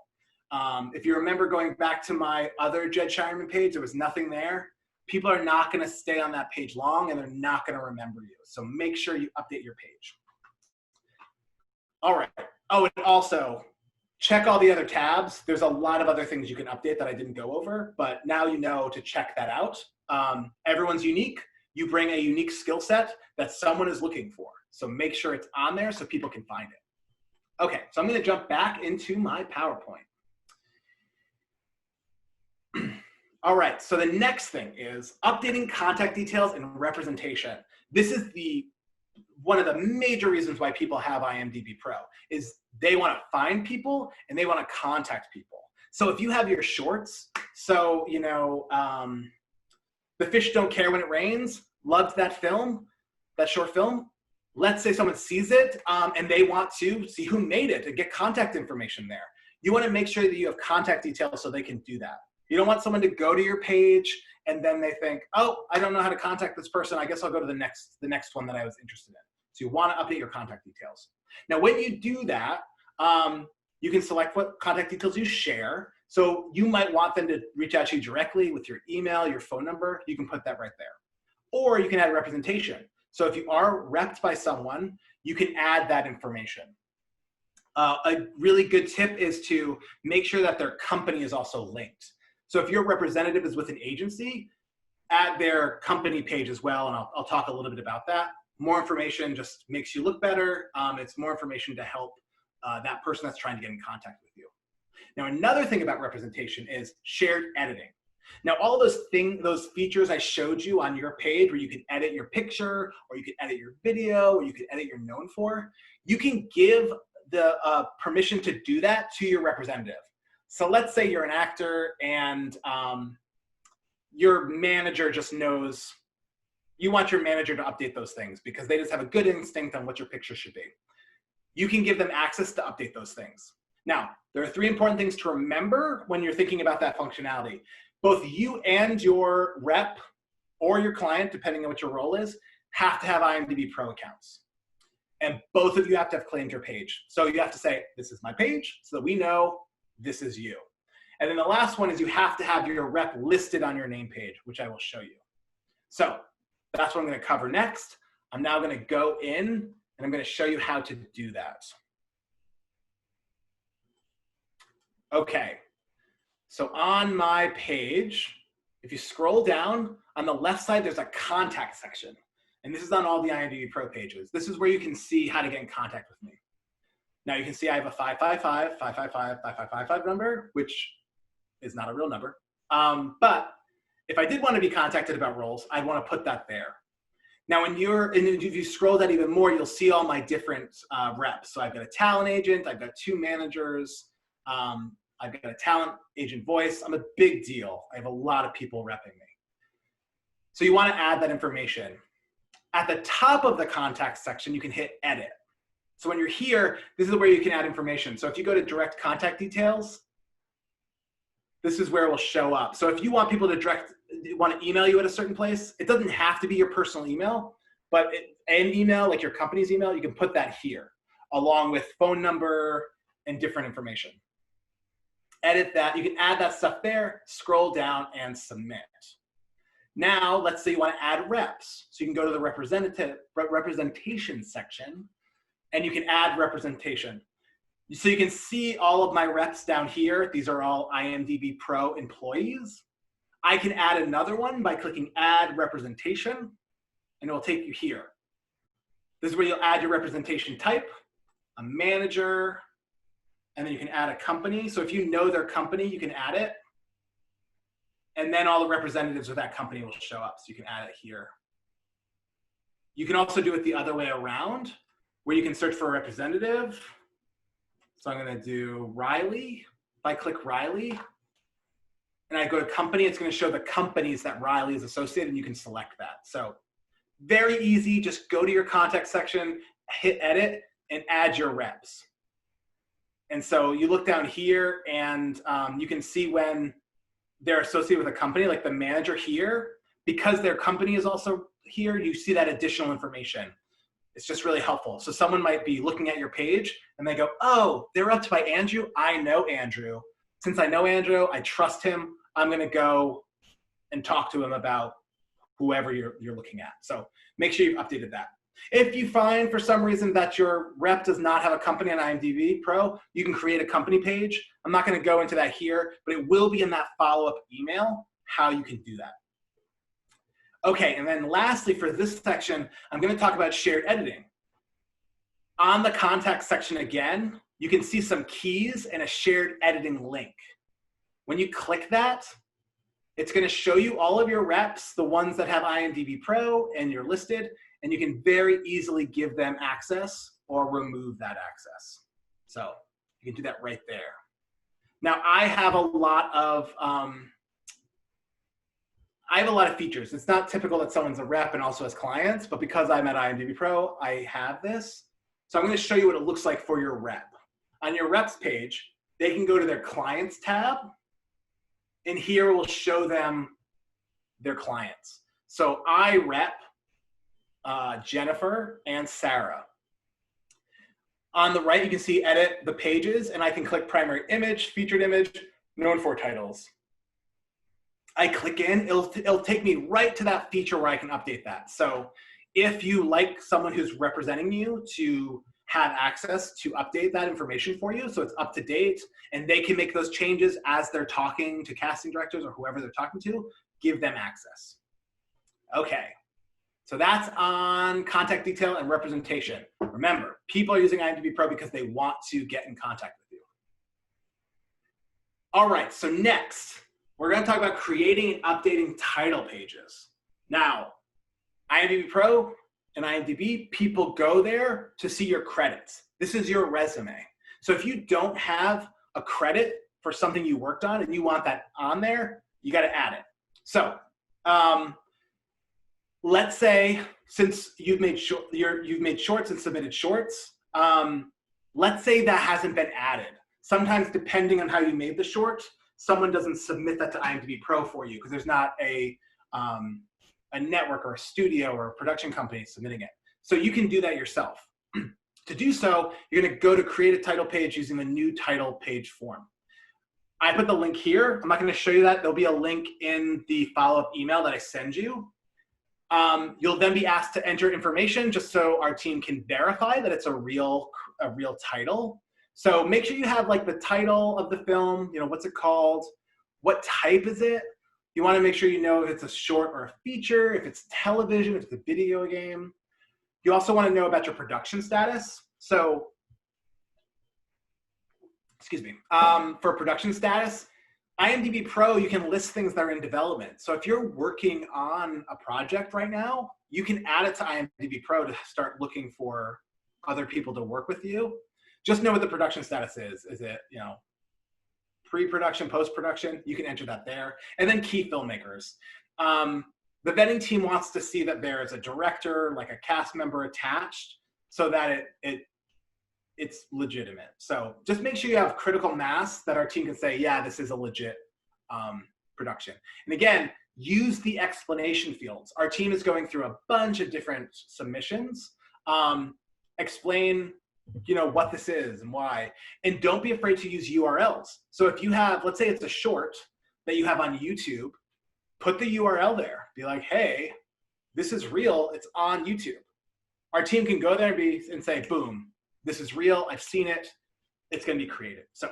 If you remember going back to my other Jed Shireman page, there was nothing there. People are not going to stay on that page long, and they're not going to remember you. So make sure you update your page. All right. Oh, and also check all the other tabs. There's a lot of other things you can update that I didn't go over, but now you know to check that out. Everyone's unique. You bring a unique skill set that someone is looking for. So make sure it's on there so people can find it. Okay, so I'm going to jump back into my PowerPoint. All right, so the next thing is updating contact details and representation. This is one of the major reasons why people have IMDbPro is they want to find people and they want to contact people. So if you have your shorts, so, The Fish Don't Care When It Rains, loved that film, that short film. Let's say someone sees it and they want to see who made it and get contact information there. You want to make sure that you have contact details so they can do that. You don't want someone to go to your page and then they think, oh, I don't know how to contact this person. I guess I'll go to the next one that I was interested in. So you want to update your contact details. Now, when you do that, you can select what contact details you share. So you might want them to reach out to you directly with your email, your phone number. You can put that right there. Or you can add representation. So if you are repped by someone, you can add that information. A really good tip is to make sure that their company is also linked. So if your representative is with an agency, add their company page as well, and I'll talk a little bit about that. More information just makes you look better. It's more information to help that person that's trying to get in contact with you. Now, another thing about representation is shared editing. Now, all those features I showed you on your page where you can edit your picture, or you can edit your video, or you can edit your known for, you can give the permission to do that to your representative. So let's say you're an actor and your manager just knows, you want your manager to update those things because they just have a good instinct on what your picture should be. You can give them access to update those things. Now, there are 3 important things to remember when you're thinking about that functionality. Both you and your rep or your client, depending on what your role is, have to have IMDbPro accounts. And both of you have to have claimed your page. So you have to say, this is my page, so that we know this is you. And then the last one is you have to have your rep listed on your name page, which I will show you. So that's what I'm going to cover next. I'm now going to go in and I'm going to show you how to do that. Okay. So on my page, if you scroll down, on the left side, there's a contact section. And this is on all the IMDbPro pages. This is where you can see how to get in contact with me. Now you can see I have a 555-555-5555 number, which is not a real number. But if I did want to be contacted about roles, I'd want to put that there. Now, if you scroll down even more, you'll see all my different reps. So I've got a talent agent, I've got 2 managers, I've got a talent agent voice. I'm a big deal. I have a lot of people repping me. So you want to add that information. At the top of the contact section, you can hit edit. So when you're here, this is where you can add information. So if you go to direct contact details, this is where it will show up. So if you want people to want to email you at a certain place, it doesn't have to be your personal email, but an email, like your company's email, you can put that here, along with phone number and different information. Edit that. You can add that stuff there, scroll down, and submit. Now, let's say you want to add reps. So you can go to the representation section, and you can add representation. So you can see all of my reps down here. These are all IMDbPro employees. I can add another one by clicking Add Representation, and it will take you here. This is where you'll add your representation type, a manager, and then you can add a company. So if you know their company, you can add it. And then all the representatives of that company will show up, so you can add it here. You can also do it the other way around, where you can search for a representative. So I'm going to do Riley. If I click Riley, and I go to company, it's going to show the companies that Riley is associated, and you can select that. So very easy. Just go to your contact section, hit edit, and add your reps. And so you look down here, and you can see when they're associated with a company, like the manager here, because their company is also here, you see that additional information. It's just really helpful. So someone might be looking at your page and they go, oh, they're repped by Andrew. I know Andrew. Since I know Andrew, I trust him. I'm going to go and talk to him about whoever you're looking at. So make sure you've updated that. If you find for some reason that your rep does not have a company on IMDbPro, you can create a company page. I'm not going to go into that here, but it will be in that follow-up email how you can do that. Okay, and then lastly for this section, I'm going to talk about shared editing. On the contact section again, you can see some keys and a shared editing link. When you click that, it's going to show you all of your reps, the ones that have IMDbPro and you're listed, and you can very easily give them access or remove that access. So you can do that right there. Now I have a lot of features. It's not typical that someone's a rep and also has clients, but because I'm at IMDbPro, I have this. So I'm going to show you what it looks like for your rep. On your reps page, they can go to their clients tab, and here we'll show them their clients. So I rep Jennifer and Sarah. On the right, you can see edit the pages, and I can click primary image, featured image, known for titles. I click in, it'll take me right to that feature where I can update that. So if you like someone who's representing you to have access to update that information for you, so it's up to date, and they can make those changes as they're talking to casting directors or whoever they're talking to, give them access. Okay, so that's on contact detail and representation. Remember, people are using IMDbPro because they want to get in contact with you. All right, so next, we're gonna talk about creating and updating title pages. Now, IMDbPro and IMDb, people go there to see your credits. This is your resume. So if you don't have a credit for something you worked on and you want that on there, you gotta add it. So let's say, since you've made shorts and submitted shorts, let's say that hasn't been added. Sometimes, depending on how you made the short, someone doesn't submit that to IMDbPro for you because there's not a network or a studio or a production company submitting it. So you can do that yourself. To do so, you're gonna go to create a title page using the new title page form. I put the link here. I'm not gonna show you that. There'll be a link in the follow-up email that I send you. You'll then be asked to enter information just so our team can verify that it's a real title. So make sure you have like the title of the film, you know, what's it called? What type is it? You want to make sure you know if it's a short or a feature, if it's television, if it's a video game. You also want to know about your production status. So, excuse me, for production status, IMDbPro, you can list things that are in development. So if you're working on a project right now, you can add it to IMDbPro to start looking for other people to work with you. Just know what the production status is. Is it, you know, pre-production, post-production? You can enter that there. And then key filmmakers. The vetting team wants to see that there is a director, like a cast member attached, so that it's legitimate. So just make sure you have critical mass that our team can say, yeah, this is a legit production. And again, use the explanation fields. Our team is going through a bunch of different submissions. Explain, you know, what this is and why. And don't be afraid to use URLs. So if you have, let's say it's a short that you have on YouTube, put the URL there. Be like, hey, this is real, it's on YouTube. Our team can go there and say, boom, this is real, I've seen it, it's gonna be created. So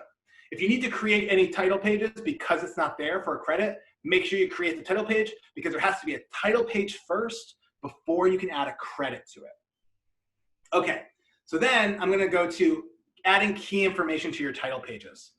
if you need to create any title pages because it's not there for a credit, make sure you create the title page because there has to be a title page first before you can add a credit to it. Okay, so then I'm gonna go to adding key information to your title pages.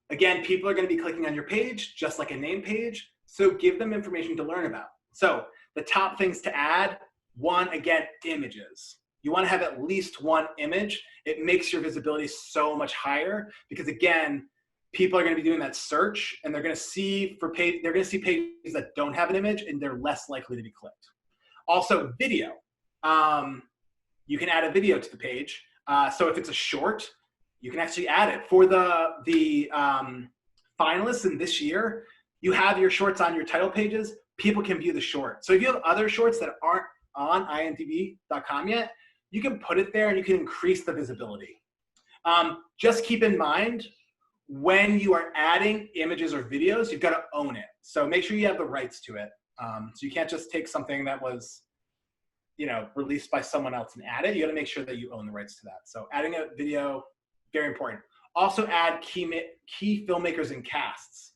Again, people are gonna be clicking on your page just like a name page, so give them information to learn about. So the top things to add, one, again, images. You wanna have at least one image. It makes your visibility so much higher because again, people are gonna be doing that search and they're gonna see pages that don't have an image and they're less likely to be clicked. Also, video. You can add a video to the page. So if it's a short, you can actually add it. For the finalists in this year, you have your shorts on your title pages. People can view the short. So if you have other shorts that aren't on imdb.com yet, you can put it there and you can increase the visibility. Just keep in mind, when you are adding images or videos, you've got to own it. So make sure you have the rights to it. So you can't just take something that was, you know, released by someone else and add it. You got to make sure that you own the rights to that. So adding a video, very important. Also add key filmmakers and casts.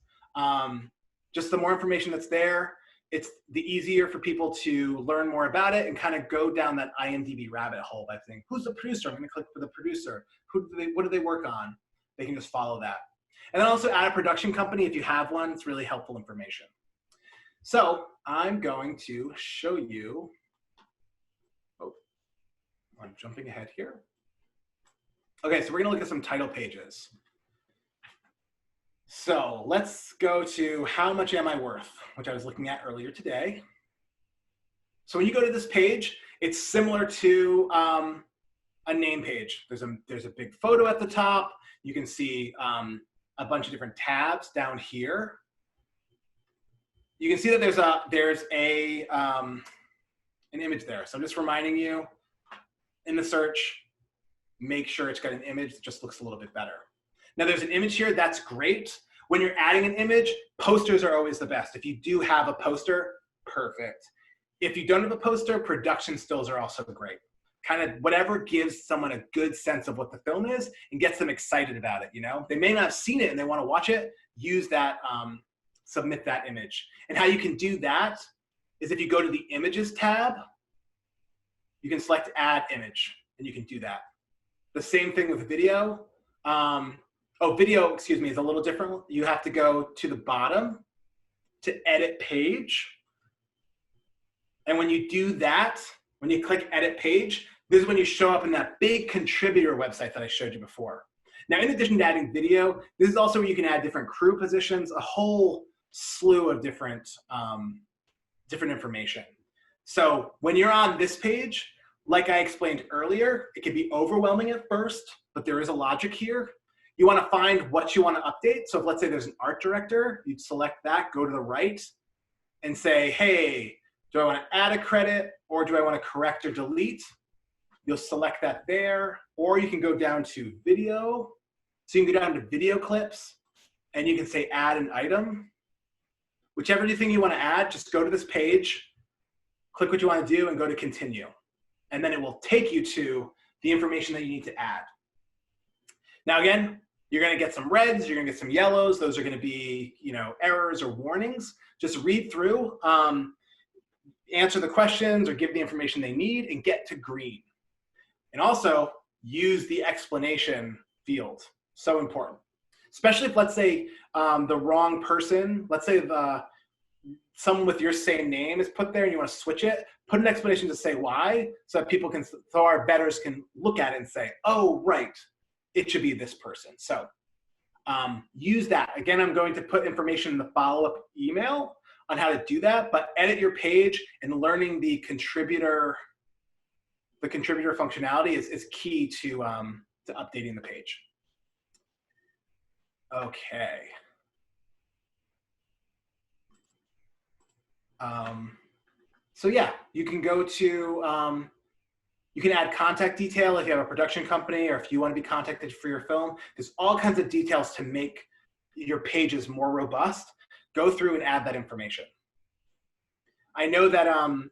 Just the more information that's there, it's the easier for people to learn more about it and kind of go down that IMDb rabbit hole by saying, who's the producer? I'm going to click for the producer. What do they work on? They can just follow that. And then also add a production company if you have one. It's really helpful information. So I'm going to show you. Oh, I'm jumping ahead here. Okay, so we're gonna look at some title pages. So let's go to how much am I worth, which I was looking at earlier today. So when you go to this page, it's similar to a name page. There's a big photo at the top. You can see a a bunch of different tabs down here. You can see that there's an image there. So I'm just reminding you, in the search, make sure it's got an image that just looks a little bit better. Now there's an image here, that's great. When you're adding an image, posters are always the best. If you do have a poster, perfect. If you don't have a poster, production stills are also great. Kind of whatever gives someone a good sense of what the film is and gets them excited about it, you know? They may not have seen it and they want to watch it, use that, submit that image. And how you can do that is if you go to the Images tab, you can select Add Image, and you can do that. The same thing with video. Video, excuse me, is a little different. You have to go to the bottom to Edit Page. And when you do that, when you click Edit Page, this is when you show up in that big contributor website that I showed you before. Now, in addition to adding video, this is also where you can add different crew positions, a whole slew of different information. So when you're on this page, like I explained earlier, it can be overwhelming at first, but there is a logic here. You want to find what you want to update. So if, let's say there's an art director, you'd select that, go to the right, and say, hey, do I want to add a credit or do I want to correct or delete? You'll select that there, or you can go down to video. So you can go down to video clips and you can say add an item. Whichever thing you want to add, just go to this page, click what you want to do and go to continue. And then it will take you to the information that you need to add. Now again, you're going to get some reds, you're going to get some yellows. Those are going to be, you know, errors or warnings. Just read through, answer the questions or give the information they need and get to green. And also use the explanation field. So important. Especially if, let's say, the wrong person, let's say someone with your same name is put there and you want to switch it, put an explanation to say why, so that people can, so our bettors can look at it and say, oh, right, it should be this person. So use that. Again, I'm going to put information in the follow-up email on how to do that, but edit your page and learning the contributor functionality is key to updating the page. Okay. So yeah, you can go to, you can add contact detail if you have a production company or if you want to be contacted for your film. There's all kinds of details to make your pages more robust. Go through and add that information. I know that,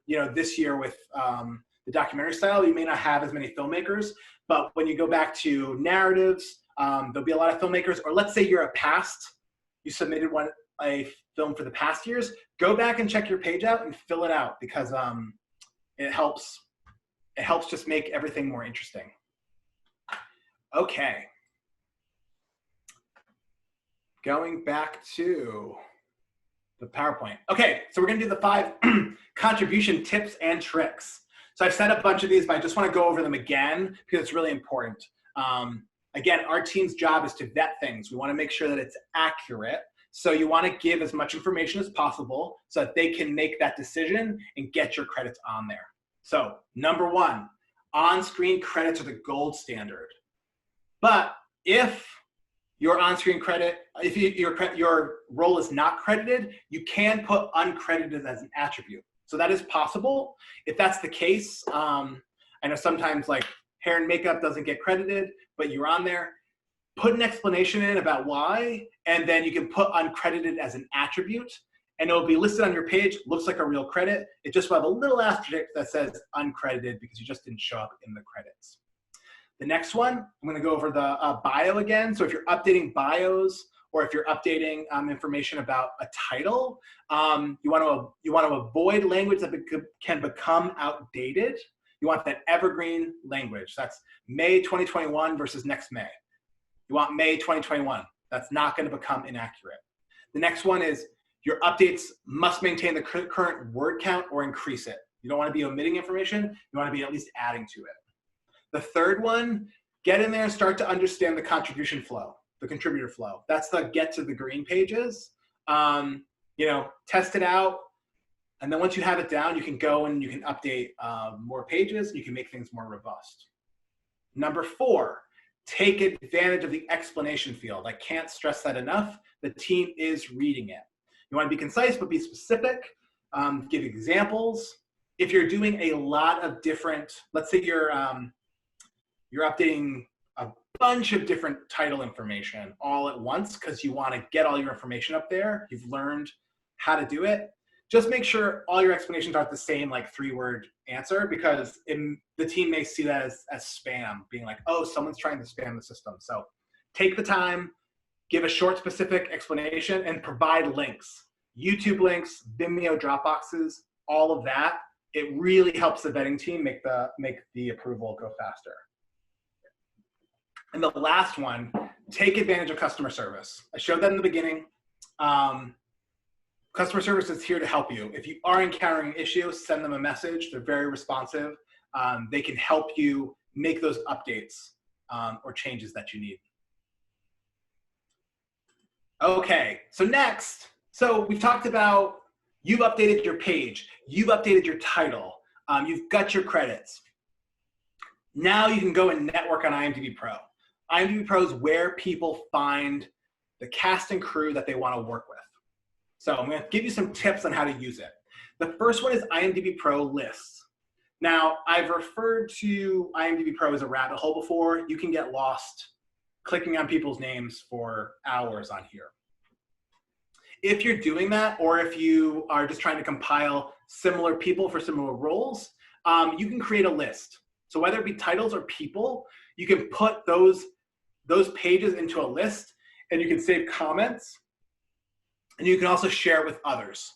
you know, this year with the documentary style, you may not have as many filmmakers, but when you go back to narratives, there'll be a lot of filmmakers, or let's say you're you submitted a film for the past years, go back and check your page out and fill it out because it helps just make everything more interesting. Okay. Going back to the PowerPoint. Okay, so we're gonna do the 5 contribution tips and tricks. So I've set up a bunch of these, but I just wanna go over them again because it's really important. Again, our team's job is to vet things. We wanna make sure that it's accurate. So you wanna give as much information as possible so that they can make that decision and get your credits on there. So number 1, on-screen credits are the gold standard. But if your on-screen credit, if your role is not credited, you can put uncredited as an attribute. So that is possible. If that's the case, I know sometimes like hair and makeup doesn't get credited, but you're on there. Put an explanation in about why, and then you can put uncredited as an attribute, and it'll be listed on your page. Looks like a real credit. It just will have a little asterisk that says uncredited because you just didn't show up in the credits. The next one, I'm going to go over the bio again. So if you're updating bios or if you're updating information about a title, you want to avoid language that can become outdated. You want that evergreen language. That's May 2021 versus next May. You want May 2021. That's not going to become inaccurate. The next one is your updates must maintain the current word count or increase it. You don't want to be omitting information. You want to be at least adding to it. The third one, get in there and start to understand the contribution flow, the contributor flow. That's the get to the green pages. You know, test it out. And then once you have it down, you can go and you can update more pages. And you can make things more robust. Number 4, take advantage of the explanation field. I can't stress that enough. The team is reading it. You want to be concise, but be specific. Give examples. If you're doing a lot of different, let's say you're updating a bunch of different title information all at once because you want to get all your information up there. You've learned how to do it. Just make sure all your explanations aren't the same like 3-word answer, because the team may see that as spam, being like, oh, someone's trying to spam the system. So take the time, give a short, specific explanation, and provide links. YouTube links, Vimeo Dropboxes, all of that. It really helps the vetting team make the approval go faster. And the last one, take advantage of customer service. I showed that in the beginning. Customer service is here to help you. If you are encountering issues, send them a message. They're very responsive. They can help you make those updates or changes that you need. Okay, so next, we've talked about you've updated your page, you've updated your title, you've got your credits. Now you can go and network on IMDbPro. IMDbPro is where people find the cast and crew that they want to work with. So I'm going to give you some tips on how to use it. The first one is IMDbPro lists. Now, I've referred to IMDbPro as a rabbit hole before. You can get lost clicking on people's names for hours on here. If you're doing that, or if you are just trying to compile similar people for similar roles, you can create a list. So whether it be titles or people, you can put those pages into a list, and you can save comments. And you can also share it with others.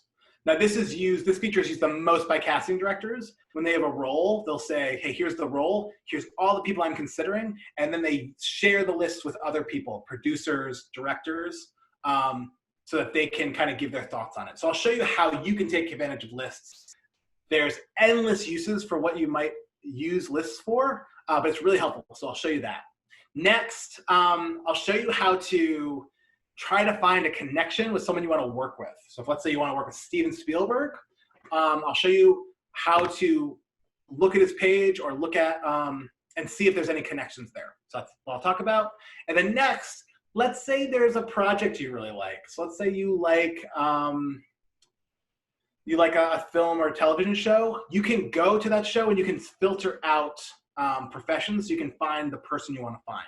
Now this feature is used the most by casting directors. When they have a role, they'll say, hey, here's the role, here's all the people I'm considering, and then they share the list with other people, producers, directors, so that they can kind of give their thoughts on it. So I'll show you how you can take advantage of lists. There's endless uses for what you might use lists for, but it's really helpful, so I'll show you that. Next, I'll show you how to try to find a connection with someone you want to work with. So if let's say you want to work with Steven Spielberg, I'll show you how to look at his page or look at and see if there's any connections there. So that's what I'll talk about. And then next, let's say there's a project you really like. So let's say you like a film or a television show. You can go to that show and you can filter out professions. You can find the person you want to find,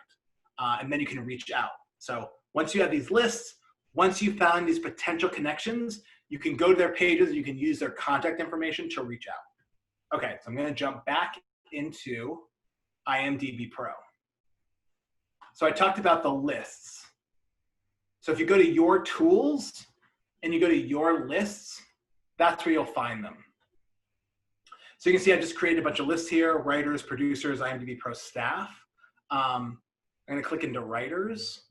and then you can reach out. So once you have these lists, once you've found these potential connections, you can go to their pages, you can use their contact information to reach out. Okay, so I'm gonna jump back into IMDbPro. So I talked about the lists. So if you go to your tools and you go to your lists, that's where you'll find them. So you can see I just created a bunch of lists here: writers, producers, IMDbPro staff. I'm gonna click into writers.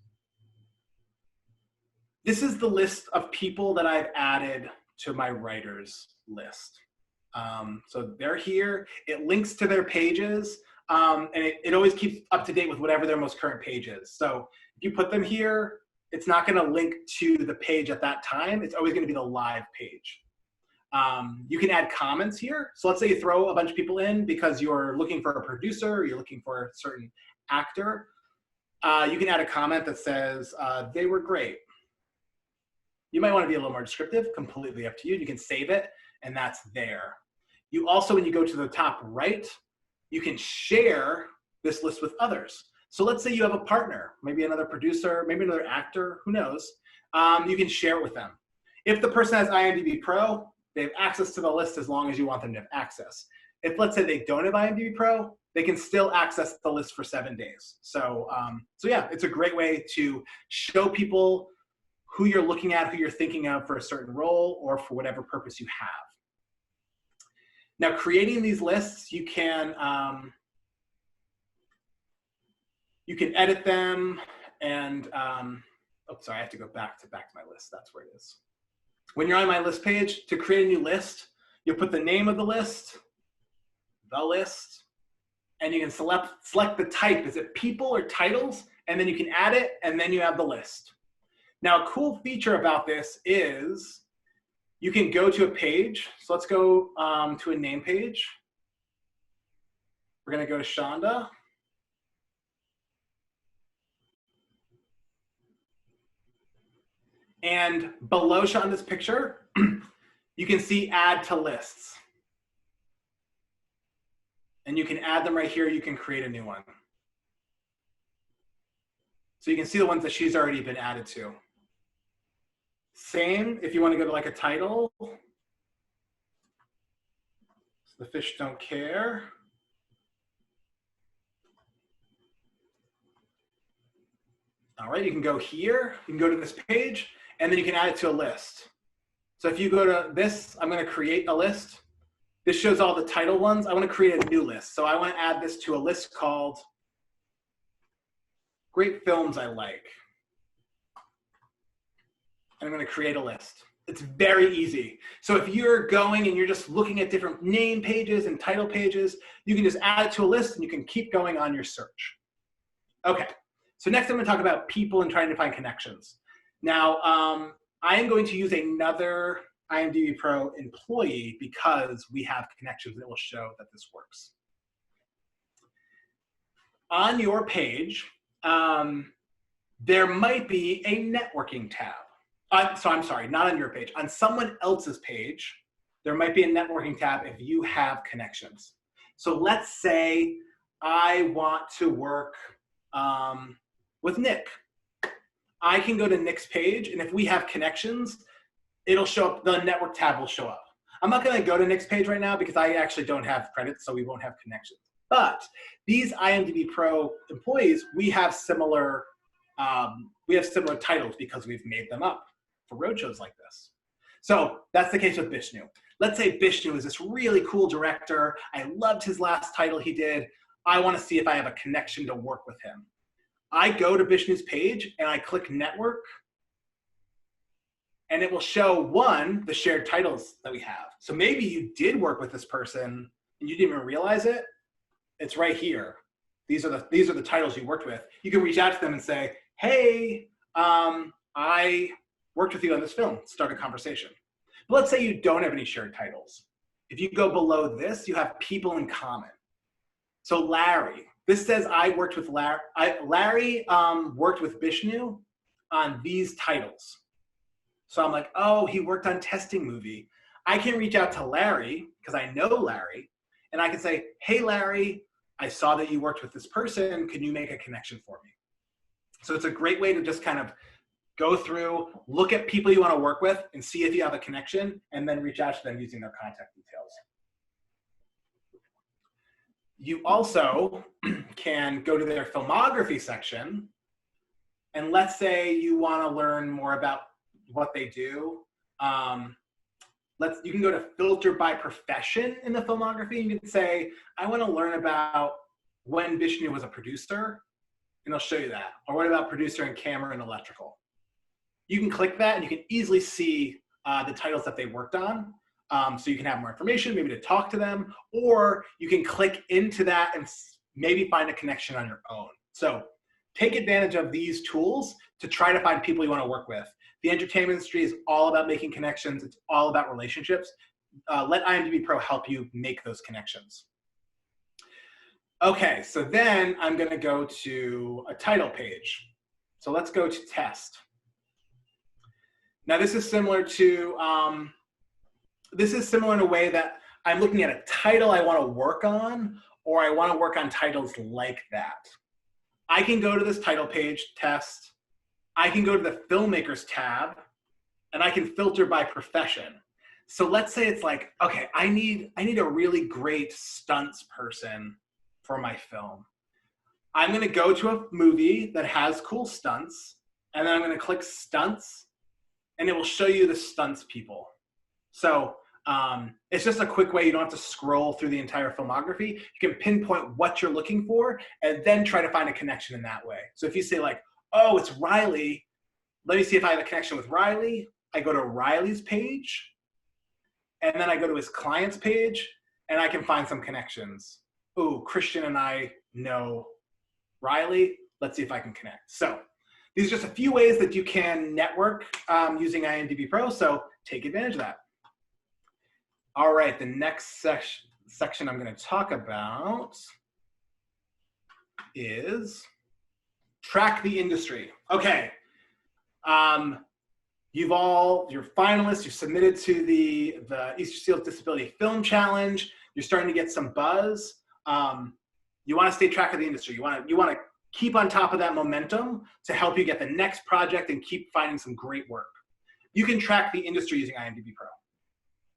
This is the list of people that I've added to my writers list. So they're here. It links to their pages, and it always keeps up to date with whatever their most current page is. So if you put them here, it's not going to link to the page at that time. It's always going to be the live page. You can add comments here. So let's say you throw a bunch of people in because you're looking for a producer, or you're looking for a certain actor. You can add a comment that says, they were great. You might want to be a little more descriptive, completely up to you. You can save it, and that's there. You also, when you go to the top right, you can share this list with others. So let's say you have a partner, maybe another producer, maybe another actor, who knows. You can share it with them. If the person has IMDbPro, they have access to the list as long as you want them to have access. If let's say they don't have IMDbPro, they can still access the list for 7 days. So yeah, it's a great way to show people who you're looking at, who you're thinking of for a certain role or for whatever purpose you have. Now, creating these lists, you can edit them and, oh, sorry, I have to go back to my list. That's where it is. When you're on my list page, to create a new list, you'll put the name of the list, and you can select the type. Is it people or titles? And then you can add it, and then you have the list. Now, a cool feature about this is you can go to a page. So let's go to a name page. We're going to go to Shonda. And below shot in this picture, you can see add to lists. And you can add them right here. You can create a new one. So you can see the ones that she's already been added to. Same if you want to go to like a title. The fish don't care. All right, you can go here, you can go to this page, and then you can add it to a list. So if you go to this, I'm going to create a list. This shows all the title ones. I want to create a new list. So I want to add this to a list called Great Films I Like. And I'm going to create a list. It's very easy. So if you're going and you're just looking at different name pages and title pages, you can just add it to a list and you can keep going on your search. Okay, so next I'm going to talk about people and trying to find connections. Now, I am going to use another IMDbPro employee because we have connections that will show that this works. On your page, there might be a networking tab. So I'm sorry, not on your page. On someone else's page, there might be a networking tab if you have connections. So let's say I want to work with Nick. I can go to Nick's page, and if we have connections, it'll show up, the network tab will show up. I'm not gonna go to Nick's page right now because I actually don't have credits, so we won't have connections. But these IMDbPro employees, we have similar titles because we've made them up for roadshows like this. So that's the case with Bishnu. Let's say Bishnu is this really cool director. I loved his last title he did. I want to see if I have a connection to work with him. I go to Bishnu's page and I click network, and it will show the shared titles that we have. So maybe you did work with this person and you didn't even realize it. It's right here. These are the titles you worked with. You can reach out to them and say, hey, I worked with you on this film, start a conversation. But let's say you don't have any shared titles. If you go below this, you have people in common. So Larry, this says I worked with Larry. Larry worked with Bishnu on these titles. So I'm like, oh, he worked on Testing Movie. I can reach out to Larry because I know Larry, and I can say, hey, Larry, I saw that you worked with this person. Can you make a connection for me? So it's a great way to just kind of go through, look at people you want to work with and see if you have a connection, and then reach out to them using their contact details. You also can go to their filmography section, and let's say you want to learn more about what they do. You can go to filter by profession in the filmography. You can say, I want to learn about when Bishnu was a producer, and I'll show you that. Or what about producer in camera and electrical? You can click that and you can easily see the titles that they worked on. So you can have more information, maybe to talk to them, or you can click into that and maybe find a connection on your own. So take advantage of these tools to try to find people you want to work with. The entertainment industry is all about making connections. It's all about relationships. Let IMDbPro help you make those connections. Okay, so then I'm going to go to a title page. So let's go to test. Now this is similar to, in a way that I'm looking at a title I want to work on, or I want to work on titles like that. I can go to this title page, test. I can go to the filmmakers tab, and I can filter by profession. So let's say it's like, okay, I need a really great stunts person for my film. I'm going to go to a movie that has cool stunts, and then I'm going to click stunts, and it will show you the stunts people. So it's just a quick way. You don't have to scroll through the entire filmography. You can pinpoint what you're looking for and then try to find a connection in that way. So if you say like, oh, it's Riley, let me see if I have a connection with Riley. I go to Riley's page, and then I go to his client's page, and I can find some connections. Ooh, Christian and I know Riley. Let's see if I can connect. So these are just a few ways that you can network using IMDbPro, so take advantage of that. All right, the next section I'm going to talk about is track the industry. Okay, you're finalists, you're submitted to the Easterseals Disability Film Challenge, you're starting to get some buzz. You want to stay track of the industry. You want to keep on top of that momentum to help you get the next project and keep finding some great work. You can track the industry using IMDbPro.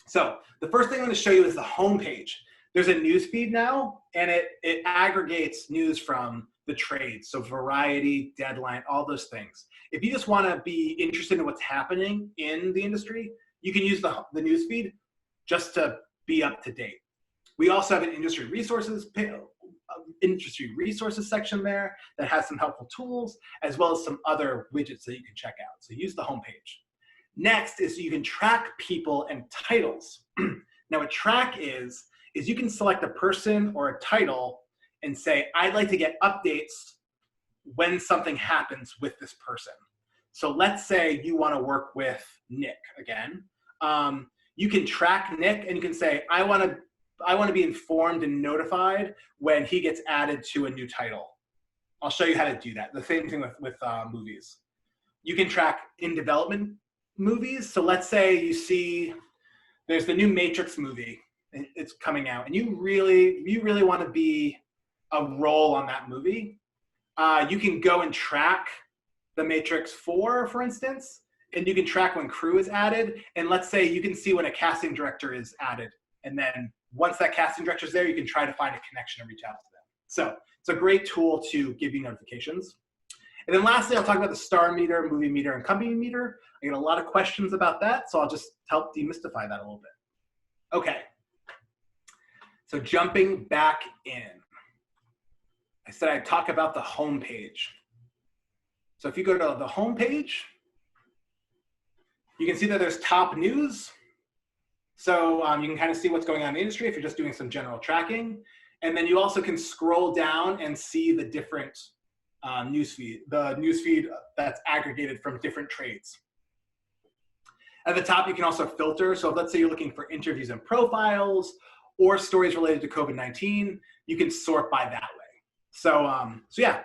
So the first thing I'm going to show you is the homepage. There's a news feed now, and it aggregates news from the trades, so Variety, Deadline, all those things. If you just want to be interested in what's happening in the industry, you can use the news feed just to be up to date. We also have an industry resources section there that has some helpful tools, as well as some other widgets that you can check out. So use the homepage. Next is you can track people and titles. Now what track is you can select a person or a title and say, I'd like to get updates when something happens with this person. So let's say you want to work with Nick again. You can track Nick and you can say, I want to be informed and notified when he gets added to a new title. I'll show you how to do that. The same thing with movies. You can track in development movies. So let's say you see there's the new Matrix movie. It's coming out, and you really want to be a role on that movie. You can go and track the Matrix 4, for instance, and you can track when crew is added. And let's say you can see when a casting director is added. And then once that casting director is there, you can try to find a connection and reach out to them. So it's a great tool to give you notifications. And then lastly, I'll talk about the star meter, movie meter, and company meter. I get a lot of questions about that, so I'll just help demystify that a little bit. Okay. So jumping back in, I said I'd talk about the home page. So if you go to the home page, you can see that there's top news. So you can kind of see what's going on in the industry if you're just doing some general tracking. And then you also can scroll down and see the different newsfeed that's aggregated from different trades. At the top, you can also filter. So let's say you're looking for interviews and profiles or stories related to COVID-19, you can sort by that way. So yeah,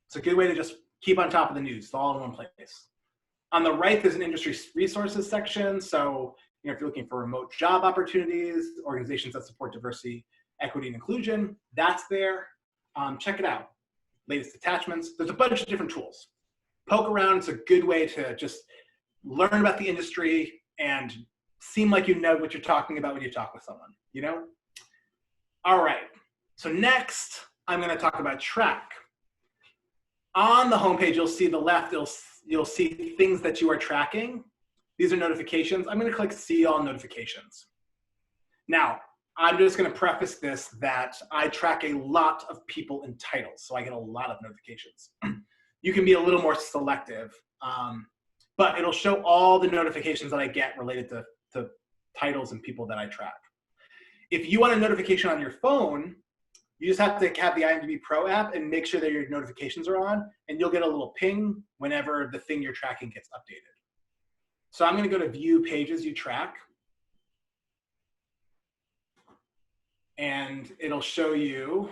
it's a good way to just keep on top of the news. It's all in one place. On the right, there's an industry resources section. So if you're looking for remote job opportunities, organizations that support diversity, equity, and inclusion, that's there. Check it out. Latest attachments. There's a bunch of different tools. Poke around. It's a good way to just learn about the industry and seem like you know what you're talking about when you talk with someone, you know? All right, so next I'm gonna talk about track. On the homepage, you'll see the left, you'll see things that you are tracking. These are notifications. I'm gonna click see all notifications. Now, I'm just gonna preface this that I track a lot of people and titles, so I get a lot of notifications. You can be a little more selective, but it'll show all the notifications that I get related to titles and people that I track. If you want a notification on your phone, you just have to have the IMDbPro app and make sure that your notifications are on, and you'll get a little ping whenever the thing you're tracking gets updated. So I'm going to go to view pages you track, and it'll show you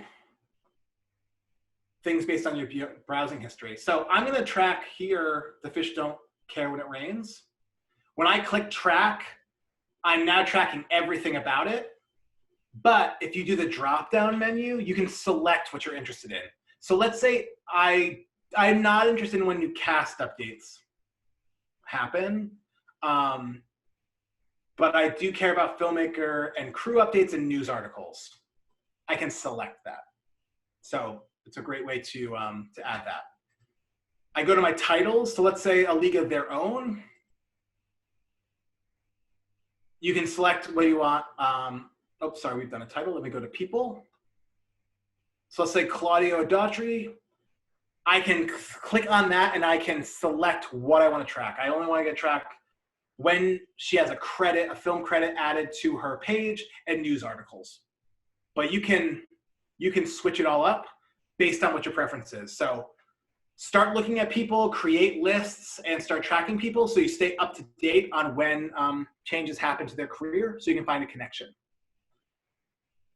things based on your browsing history. So I'm going to track here, the fish don't care when it rains. When I click track, I'm now tracking everything about it. But if you do the drop-down menu, you can select what you're interested in. So let's say I'm not interested in when new cast updates happen, but I do care about filmmaker and crew updates and news articles. I can select that. So it's a great way to add that. I go to my titles. So let's say A League of Their Own. You can select what you want. Oh, sorry, we've done a title. Let me go to people. So let's say Claudio Daughtry. I can click on that and I can select what I want to track. I only want to get track when she has a credit, a film credit added to her page, and news articles. But you can switch it all up based on what your preference is. So start looking at people, create lists, and start tracking people so you stay up to date on when changes happen to their career so you can find a connection.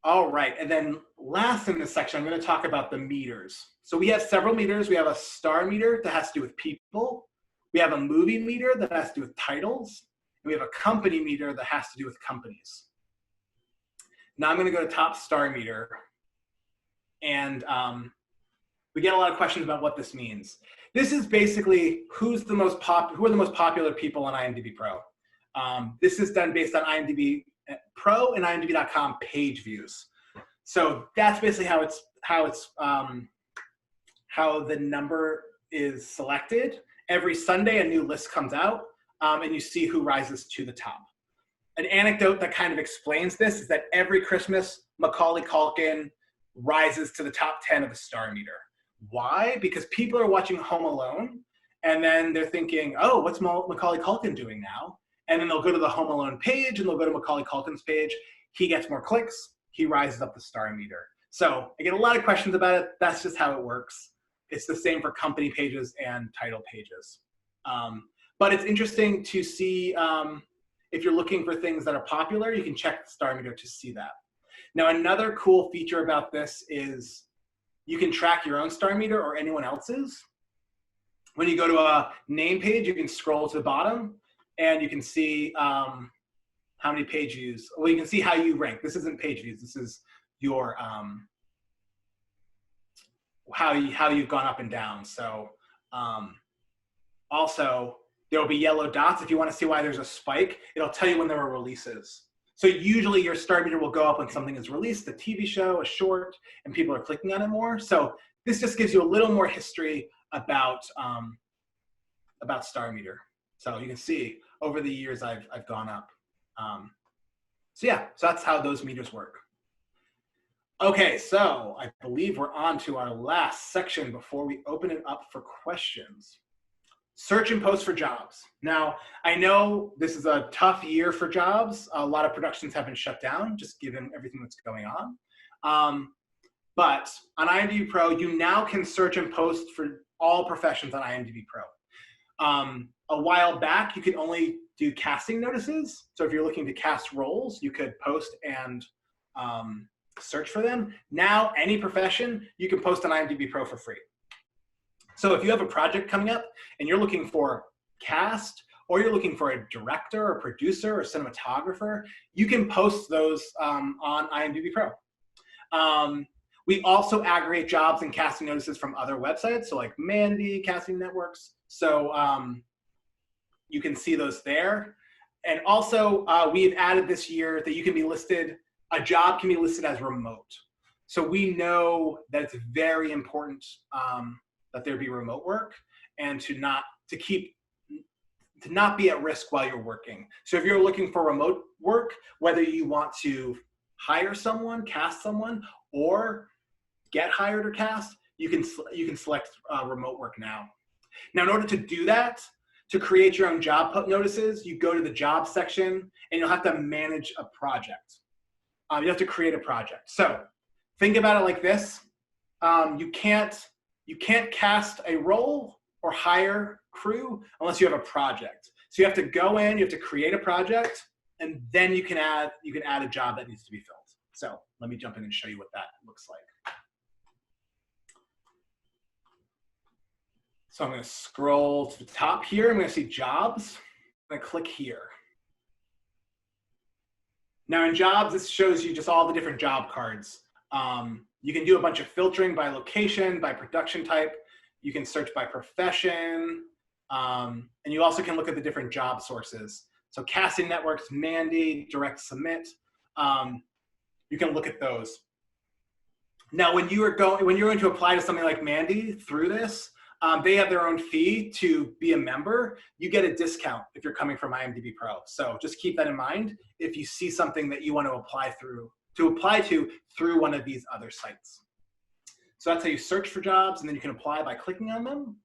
All right, and then last in this section, I'm going to talk about the meters. So we have several meters. We have a star meter that has to do with people. We have a movie meter that has to do with titles. And we have a company meter that has to do with companies. Now I'm going to go to top star meter. And we get a lot of questions about what this means. This is basically who are the most popular people on IMDbPro. This is done based on IMDbPro and IMDb.com page views. So that's basically how the number is selected. Every Sunday, a new list comes out, and you see who rises to the top. An anecdote that kind of explains this is that every Christmas, Macaulay Culkin rises to the top 10 of the star meter. Why? Because people are watching Home Alone, and then they're thinking, oh, what's Macaulay Culkin doing now? And then they'll go to the Home Alone page, and they'll go to Macaulay Culkin's page. He gets more clicks. He rises up the star meter. So I get a lot of questions about it. That's just how it works. It's the same for company pages and title pages. But it's interesting to see if you're looking for things that are popular, you can check the star meter to see that. Now, another cool feature about this is you can track your own star meter or anyone else's. When you go to a name page, you can scroll to the bottom and you can see how many page views. Well, you can see how you rank. This isn't page views. This is your how you've gone up and down. So also there will be yellow dots. If you want to see why there's a spike, it'll tell you when there were releases. So usually your star meter will go up when something is released, a TV show, a short, and people are clicking on it more. So this just gives you a little more history about star meter. So you can see over the years I've gone up. So yeah, so that's how those meters work. Okay, so I believe we're on to our last section before we open it up for questions. Search and post for jobs. Now, I know this is a tough year for jobs. A lot of productions have been shut down, just given everything that's going on. But on IMDbPro, you now can search and post for all professions on IMDbPro. A while back, you could only do casting notices. So if you're looking to cast roles, you could post and search for them. Now, any profession, you can post on IMDbPro for free. So if you have a project coming up and you're looking for cast, or you're looking for a director or producer or cinematographer, you can post those on IMDbPro. We also aggregate jobs and casting notices from other websites, so like Mandy, casting networks. So you can see those there. And also we've added this year that you can be listed, a job can be listed as remote. So we know that it's very important that there be remote work and to not be at risk while you're working. So if you're looking for remote work, whether you want to hire someone, cast someone, or get hired or cast, you can select remote work now. Now, in order to do that, to create your own job notices, you go to the job section and you'll have to manage a project. You have to create a project. So think about it like this. You can't cast a role or hire crew unless you have a project. So you have to go in, you have to create a project, and then you can add a job that needs to be filled. So let me jump in and show you what that looks like. So I'm going to scroll to the top here. I'm going to see jobs. I'm going to click here. Now in jobs, this shows you just all the different job cards. You can do a bunch of filtering by location, by production type. You can search by profession. And you also can look at the different job sources. So casting networks, Mandy, direct submit. You can look at those. Now, when you're going to apply to something like Mandy through this, they have their own fee to be a member. You get a discount if you're coming from IMDbPro. So just keep that in mind if you see something that you want to apply to through one of these other sites. So that's how you search for jobs, and then you can apply by clicking on them.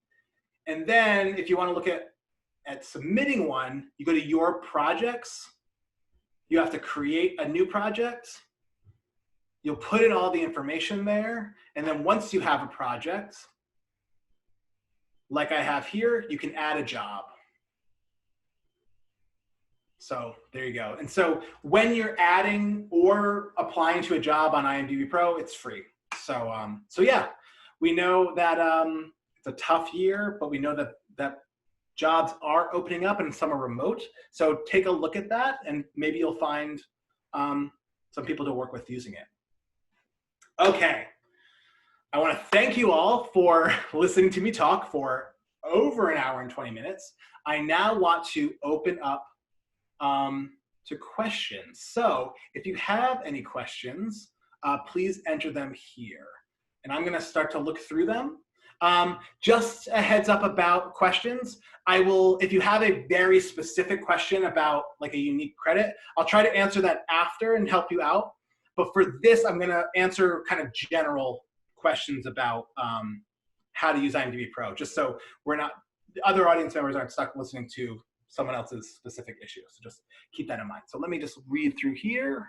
And then if you want to look at submitting one, you go to your projects. You have to create a new project. You'll put in all the information there. And then once you have a project, like I have here, you can add a job. So there you go. And so when you're adding or applying to a job on IMDbPro, it's free. So yeah, we know that it's a tough year, but we know that jobs are opening up and some are remote. So take a look at that and maybe you'll find some people to work with using it. Okay, I want to thank you all for listening to me talk for over an hour and 20 minutes. I now want to open up to questions. So if you have any questions, please enter them here. And I'm going to start to look through them. Just a heads up about questions. I will, if you have a very specific question about like a unique credit, I'll try to answer that after and help you out. But for this, I'm going to answer kind of general questions about how to use IMDbPro, just so we're not, the other audience members aren't stuck listening to someone else's specific issue. So just keep that in mind. So let me just read through here.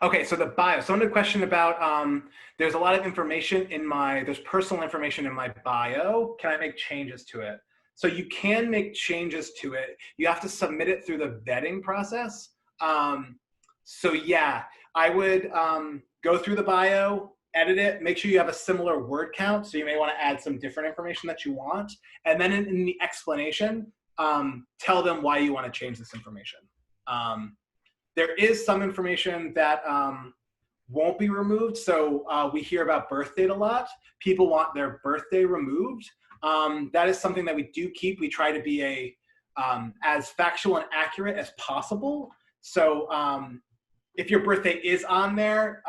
Okay, so the bio. Someone had a question about, there's a lot of information in there's personal information in my bio. Can I make changes to it? So you can make changes to it. You have to submit it through the vetting process. So yeah, I would go through the bio, edit it, make sure you have a similar word count. So you may want to add some different information that you want. And then in the explanation, tell them why you want to change this information. There is some information that won't be removed. So we hear about birth date a lot. People want their birthday removed. That is something that we do keep. We try to be as factual and accurate as possible. So if your birthday is on there,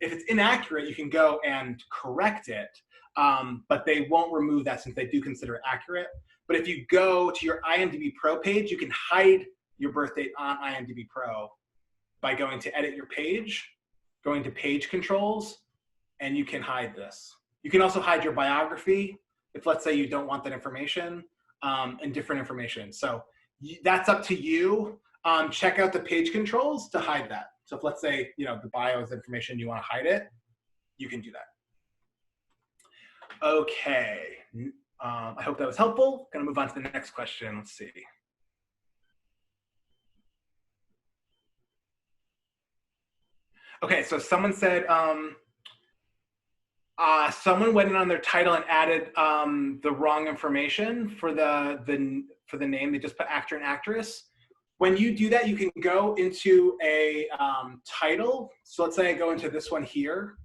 if it's inaccurate, you can go and correct it. But they won't remove that since they do consider it accurate. But if you go to your IMDbPro page, you can hide your birth date on IMDbPro by going to edit your page, going to page controls, and you can hide this. You can also hide your biography if, let's say, you don't want that information, and different information. So that's up to you. Check out the page controls to hide that. So if, let's say, the bio is information, you want to hide it, you can do that. Okay, I hope that was helpful. Gonna move on to the next question. Let's see. Okay, so someone said, someone went in on their title and added the wrong information for the name. They just put actor and actress. When you do that, you can go into a title. So let's say I go into this one here.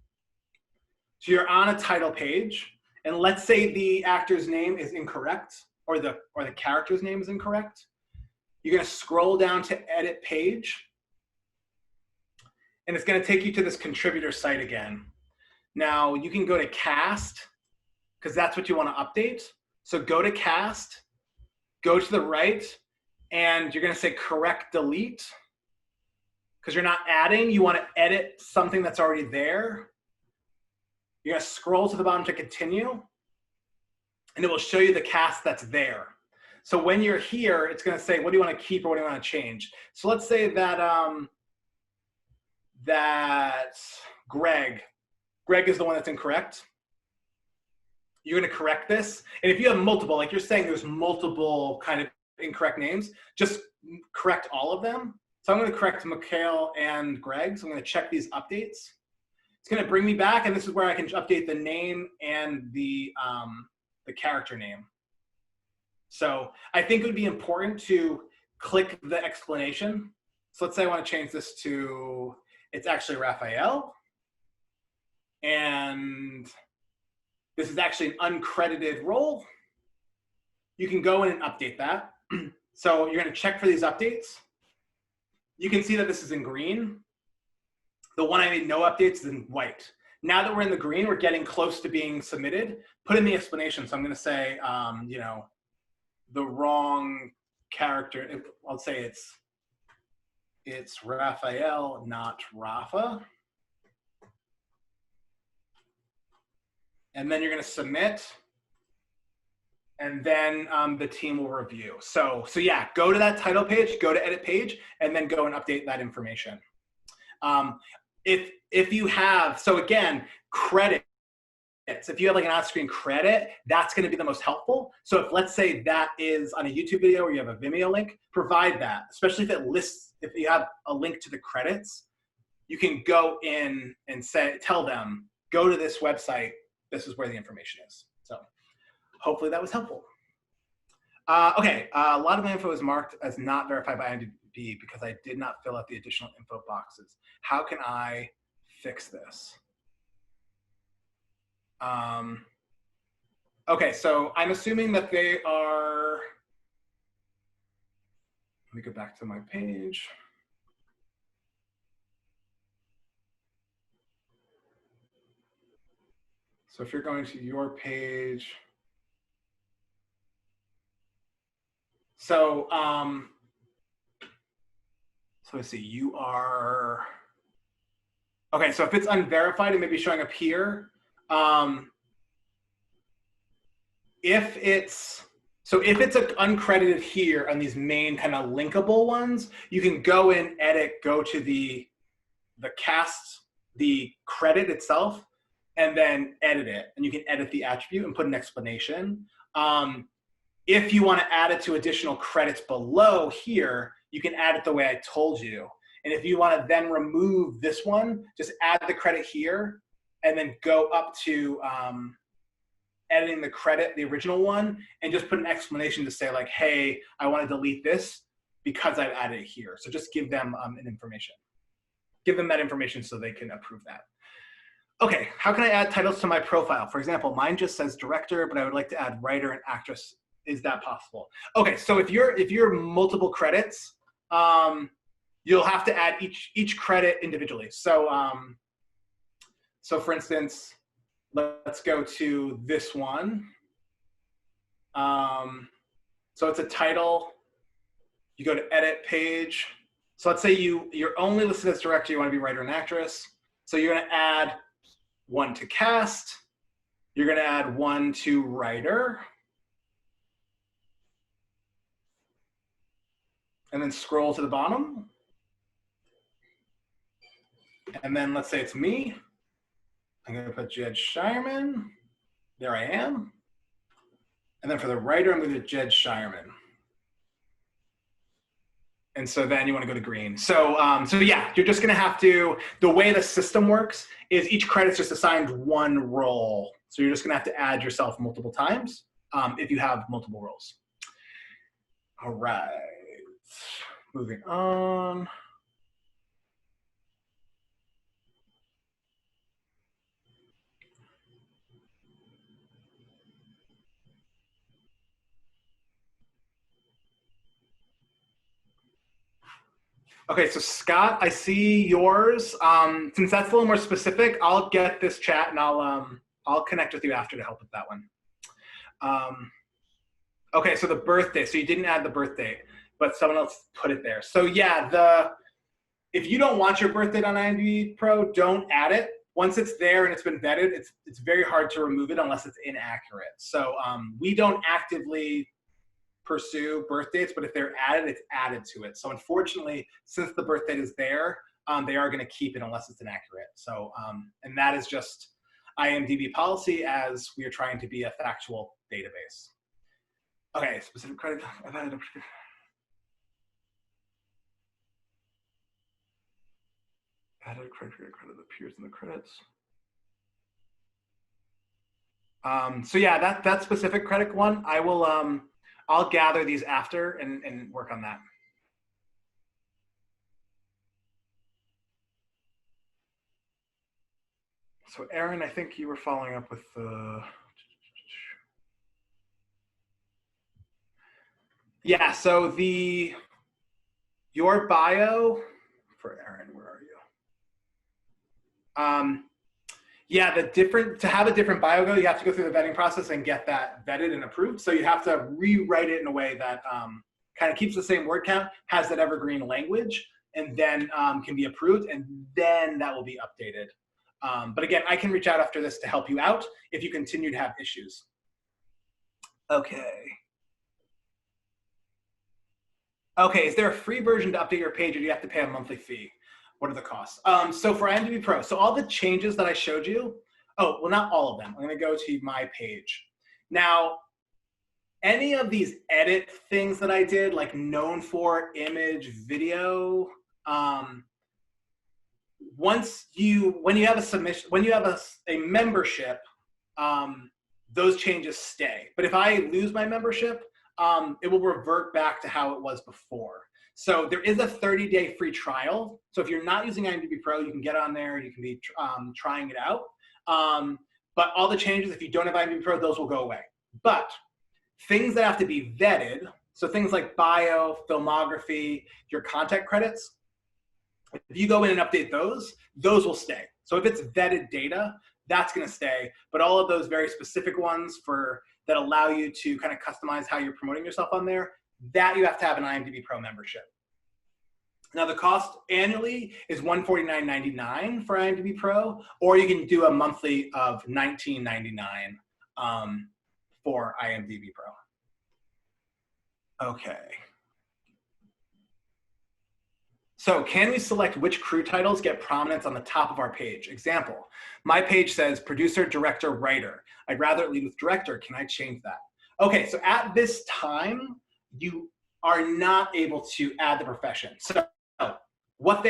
So you're on a title page, and let's say the actor's name is incorrect, or the character's name is incorrect. You're gonna scroll down to edit page, and it's gonna take you to this contributor site again. Now you can go to cast, because that's what you wanna update. So go to cast, go to the right, and you're gonna say correct delete, because you're not adding, you wanna edit something that's already there. You're gonna scroll to the bottom to continue, and it will show you the cast that's there. So when you're here, it's gonna say, what do you wanna keep or what do you wanna change? So let's say that, Greg is the one that's incorrect. You're gonna correct this. And if you have multiple, like you're saying there's multiple kind of incorrect names, just correct all of them. So I'm gonna correct Mikhail and Greg. So I'm gonna check these updates. It's gonna bring me back, and this is where I can update the name and the character name. So I think it would be important to click the explanation. So let's say I wanna change this to, it's actually Raphael. And this is actually an uncredited role. You can go in and update that. So you're gonna check for these updates. You can see that this is in green. The one I made no updates is in white. Now that we're in the green, we're getting close to being submitted. Put in the explanation. So I'm gonna say, the wrong character. I'll say it's Raphael, not Rafa. And then you're gonna submit, and then the team will review. So yeah, go to that title page, go to edit page, and then go and update that information. If you have, so again, credits, if you have like an on-screen credit, that's gonna be the most helpful. So if, let's say that is on a YouTube video or you have a Vimeo link, provide that, especially if it lists, if you have a link to the credits, you can go in and tell them, go to this website. This is where the information is. So hopefully that was helpful. Okay, a lot of my info is marked as not verified by IMDb because I did not fill out the additional info boxes. How can I fix this? Okay, so I'm assuming that they are, let me go back to my page. So if you're going to your page, so let's see, you are, okay, so if it's unverified, it may be showing up here. If it's uncredited here on these main kind of linkable ones, you can go in, edit, go to the cast, the credit itself, and then edit it. And you can edit the attribute and put an explanation. If you want to add it to additional credits below here, you can add it the way I told you. And if you want to then remove this one, just add the credit here and then go up to editing the credit, the original one, and just put an explanation to say like, hey, I want to delete this because I've added it here. So just give them an information. Give them that information so they can approve that. Okay, how can I add titles to my profile? For example, mine just says director, but I would like to add writer and actress. Is that possible? Okay, so if you're multiple credits, you'll have to add each credit individually. So so for instance, let's go to this one. So it's a title. You go to edit page. So let's say you're only listed as director, you want to be writer and actress. So you're going to add one to cast. You're going to add one to writer. And then scroll to the bottom. And then let's say it's me. I'm going to put Jed Shireman. There I am. And then for the writer, I'm going to do Jed Shireman. And so then you want to go to green. So yeah, you're just going to have to, the way the system works is each credit's just assigned one role. So you're just going to have to add yourself multiple times if you have multiple roles. All right. Moving on. Okay, so Scott, I see yours. Since that's a little more specific, I'll get this chat and I'll connect with you after to help with that one. Okay, so the birthday. So you didn't add the birthday, but someone else put it there. So yeah, if you don't want your birth date on IMDbPro, don't add it. Once it's there and it's been vetted, it's very hard to remove it unless it's inaccurate. So we don't actively pursue birth dates, but if they're added, it's added to it. So unfortunately, since the birth date is there, they are going to keep it unless it's inaccurate. So and that is just IMDb policy as we are trying to be a factual database. Okay, specific credit. I've added a credit appears in the credits. So yeah, that specific credit one, I will I'll gather these after and work on that. So Aaron, I think you were following up with the. Yeah, so your bio for Aaron, where are you? Yeah, to have a different bio go, you have to go through the vetting process and get that vetted and approved. So you have to rewrite it in a way that kind of keeps the same word count, has that evergreen language, and then can be approved, and then that will be updated. But again, I can reach out after this to help you out if you continue to have issues. Okay. Okay, is there a free version to update your page or do you have to pay a monthly fee? What are the costs? So for IMDbPro, so all the changes that I showed you, oh, well, not all of them. I'm gonna go to my page. Now, any of these edit things that I did, like known for, image, video, when you have a submission, when you have a membership, those changes stay. But if I lose my membership, it will revert back to how it was before. So there is a 30-day free trial. So if you're not using IMDbPro, you can get on there. You can be trying it out. But all the changes, if you don't have IMDbPro, those will go away. But things that have to be vetted, so things like bio, filmography, your contact credits, if you go in and update those will stay. So if it's vetted data, that's going to stay. But all of those very specific ones that allow you to kind of customize how you're promoting yourself on there, that you have to have an IMDbPro membership. Now the cost annually is $149.99 for IMDbPro, or you can do a monthly of $19.99 for IMDbPro. Okay. So can we select which crew titles get prominence on the top of our page? Example, my page says producer, director, writer. I'd rather it lead with director. Can I change that? Okay, so at this time, you are not able to add the profession. So what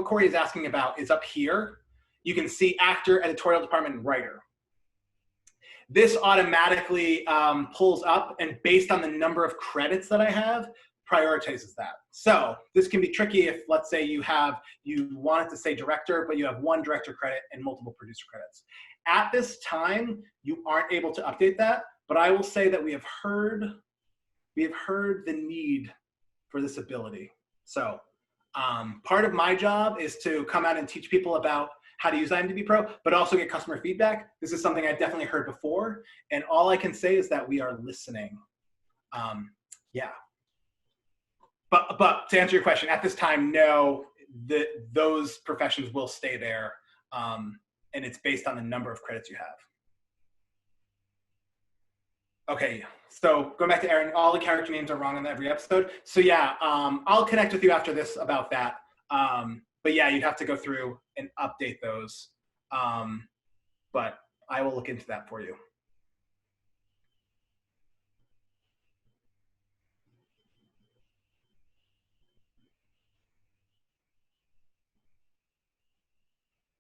Corey is asking about is up here. You can see actor, editorial department, and writer. This automatically pulls up, and based on the number of credits that I have, prioritizes that. So this can be tricky if, let's say, you want it to say director, but you have one director credit and multiple producer credits. At this time, you aren't able to update that, but I will say that we have heard the need for this ability. So part of my job is to come out and teach people about how to use IMDbPro, but also get customer feedback. This is something I definitely heard before, and all I can say is that we are listening. Yeah. But to answer your question, at this time, no, those professions will stay there, and it's based on the number of credits you have. Okay, so going back to Aaron, all the character names are wrong in every episode. So yeah, I'll connect with you after this about that. But yeah, you'd have to go through and update those. But I will look into that for you.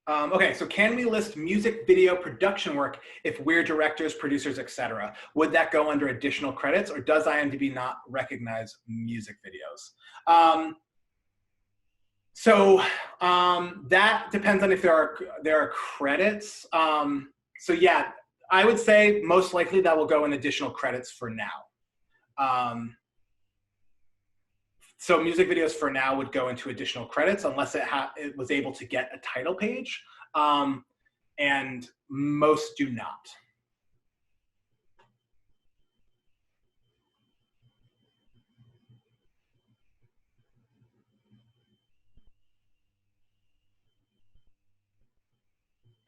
Okay, so can we list music video production work if we're directors, producers, etc.? Would that go under additional credits, or does IMDb not recognize music videos? That depends on if there are credits. So yeah, I would say most likely that will go in additional credits for now. So music videos for now would go into additional credits unless it was able to get a title page, and most do not.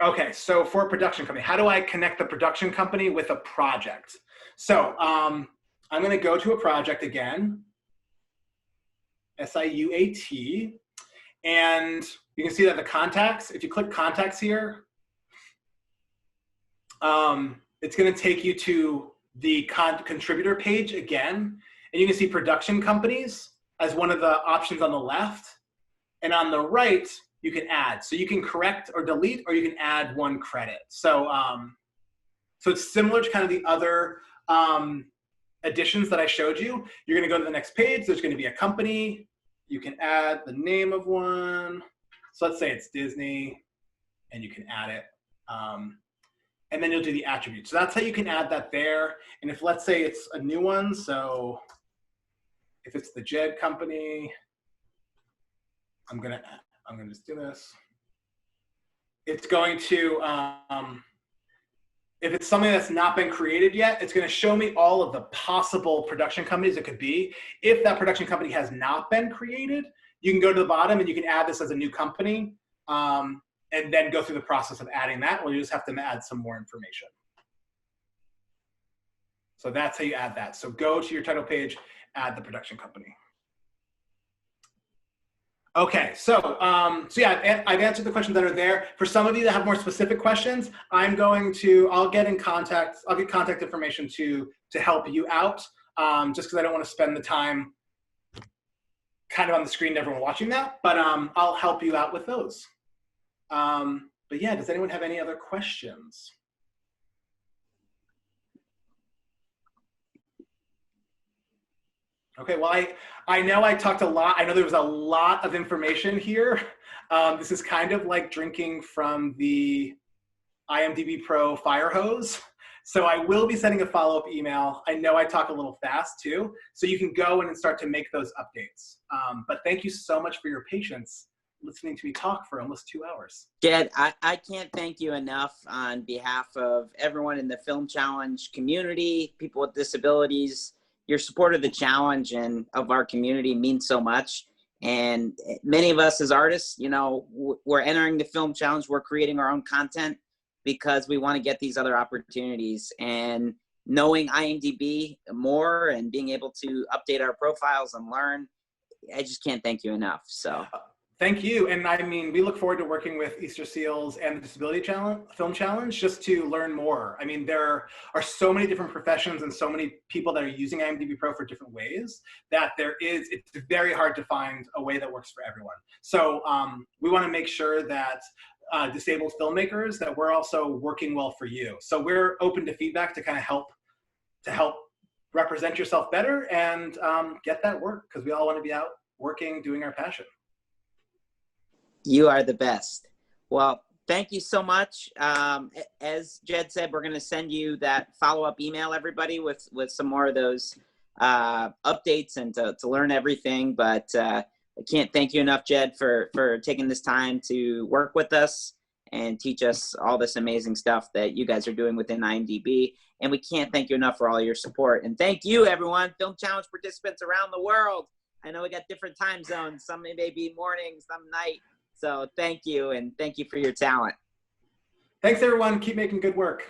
Okay, so for a production company, how do I connect the production company with a project? So I'm going to go to a project again. SIUAT, and you can see that the contacts, if you click contacts here, it's going to take you to the contributor page again, and you can see production companies as one of the options on the left, and on the right, you can add. So you can correct or delete, or you can add one credit. So, so it's similar to kind of the other additions that I showed you. You're going to go to the next page. There's going to be a company. You can add the name of one. So let's say it's Disney, and you can add it. And then you'll do the attributes. So that's how you can add that there. And if, let's say, it's a new one, so if it's the Jed company, I'm gonna just do this. It's going to, if it's something that's not been created yet, it's going to show me all of the possible production companies it could be. If that production company has not been created, you can go to the bottom and you can add this as a new company, and then go through the process of adding that, or you just have to add some more information. So that's how you add that. So go to your title page, add the production company. Okay, so yeah, I've answered the questions that are there. For some of you that have more specific questions, I'll get contact information to help you out, just because I don't want to spend the time kind of on the screen to everyone watching that, but I'll help you out with those. But yeah, does anyone have any other questions? Okay, well, I know I talked a lot. I know there was a lot of information here. This is kind of like drinking from the IMDbPro fire hose. So I will be sending a follow-up email. I know I talk a little fast too, so you can go in and start to make those updates. But thank you so much for your patience listening to me talk for almost 2 hours. Jed, I can't thank you enough on behalf of everyone in the Film Challenge community, people with disabilities. Your support of the challenge and of our community means so much. And many of us as artists, you know, we're entering the Film Challenge, we're creating our own content because we want to get these other opportunities. And knowing IMDb more and being able to update our profiles and learn, I just can't thank you enough. So thank you. And I mean, we look forward to working with Easterseals and the Disability Film Challenge just to learn more. I mean, there are so many different professions and so many people that are using IMDbPro for different ways that it's very hard to find a way that works for everyone. So we want to make sure that disabled filmmakers, that we're also working well for you. So we're open to feedback to kind of help represent yourself better and get that work, because we all want to be out working, doing our passion. You are the best. Well, thank you so much. As Jed said, we're going to send you that follow-up email, everybody, with some more of those updates and to learn everything. But I can't thank you enough, Jed, for taking this time to work with us and teach us all this amazing stuff that you guys are doing within IMDb. And we can't thank you enough for all your support. And thank you, everyone, Film Challenge participants around the world. I know we got different time zones. Some may be morning, some night. So thank you, and thank you for your talent. Thanks, everyone. Keep making good work.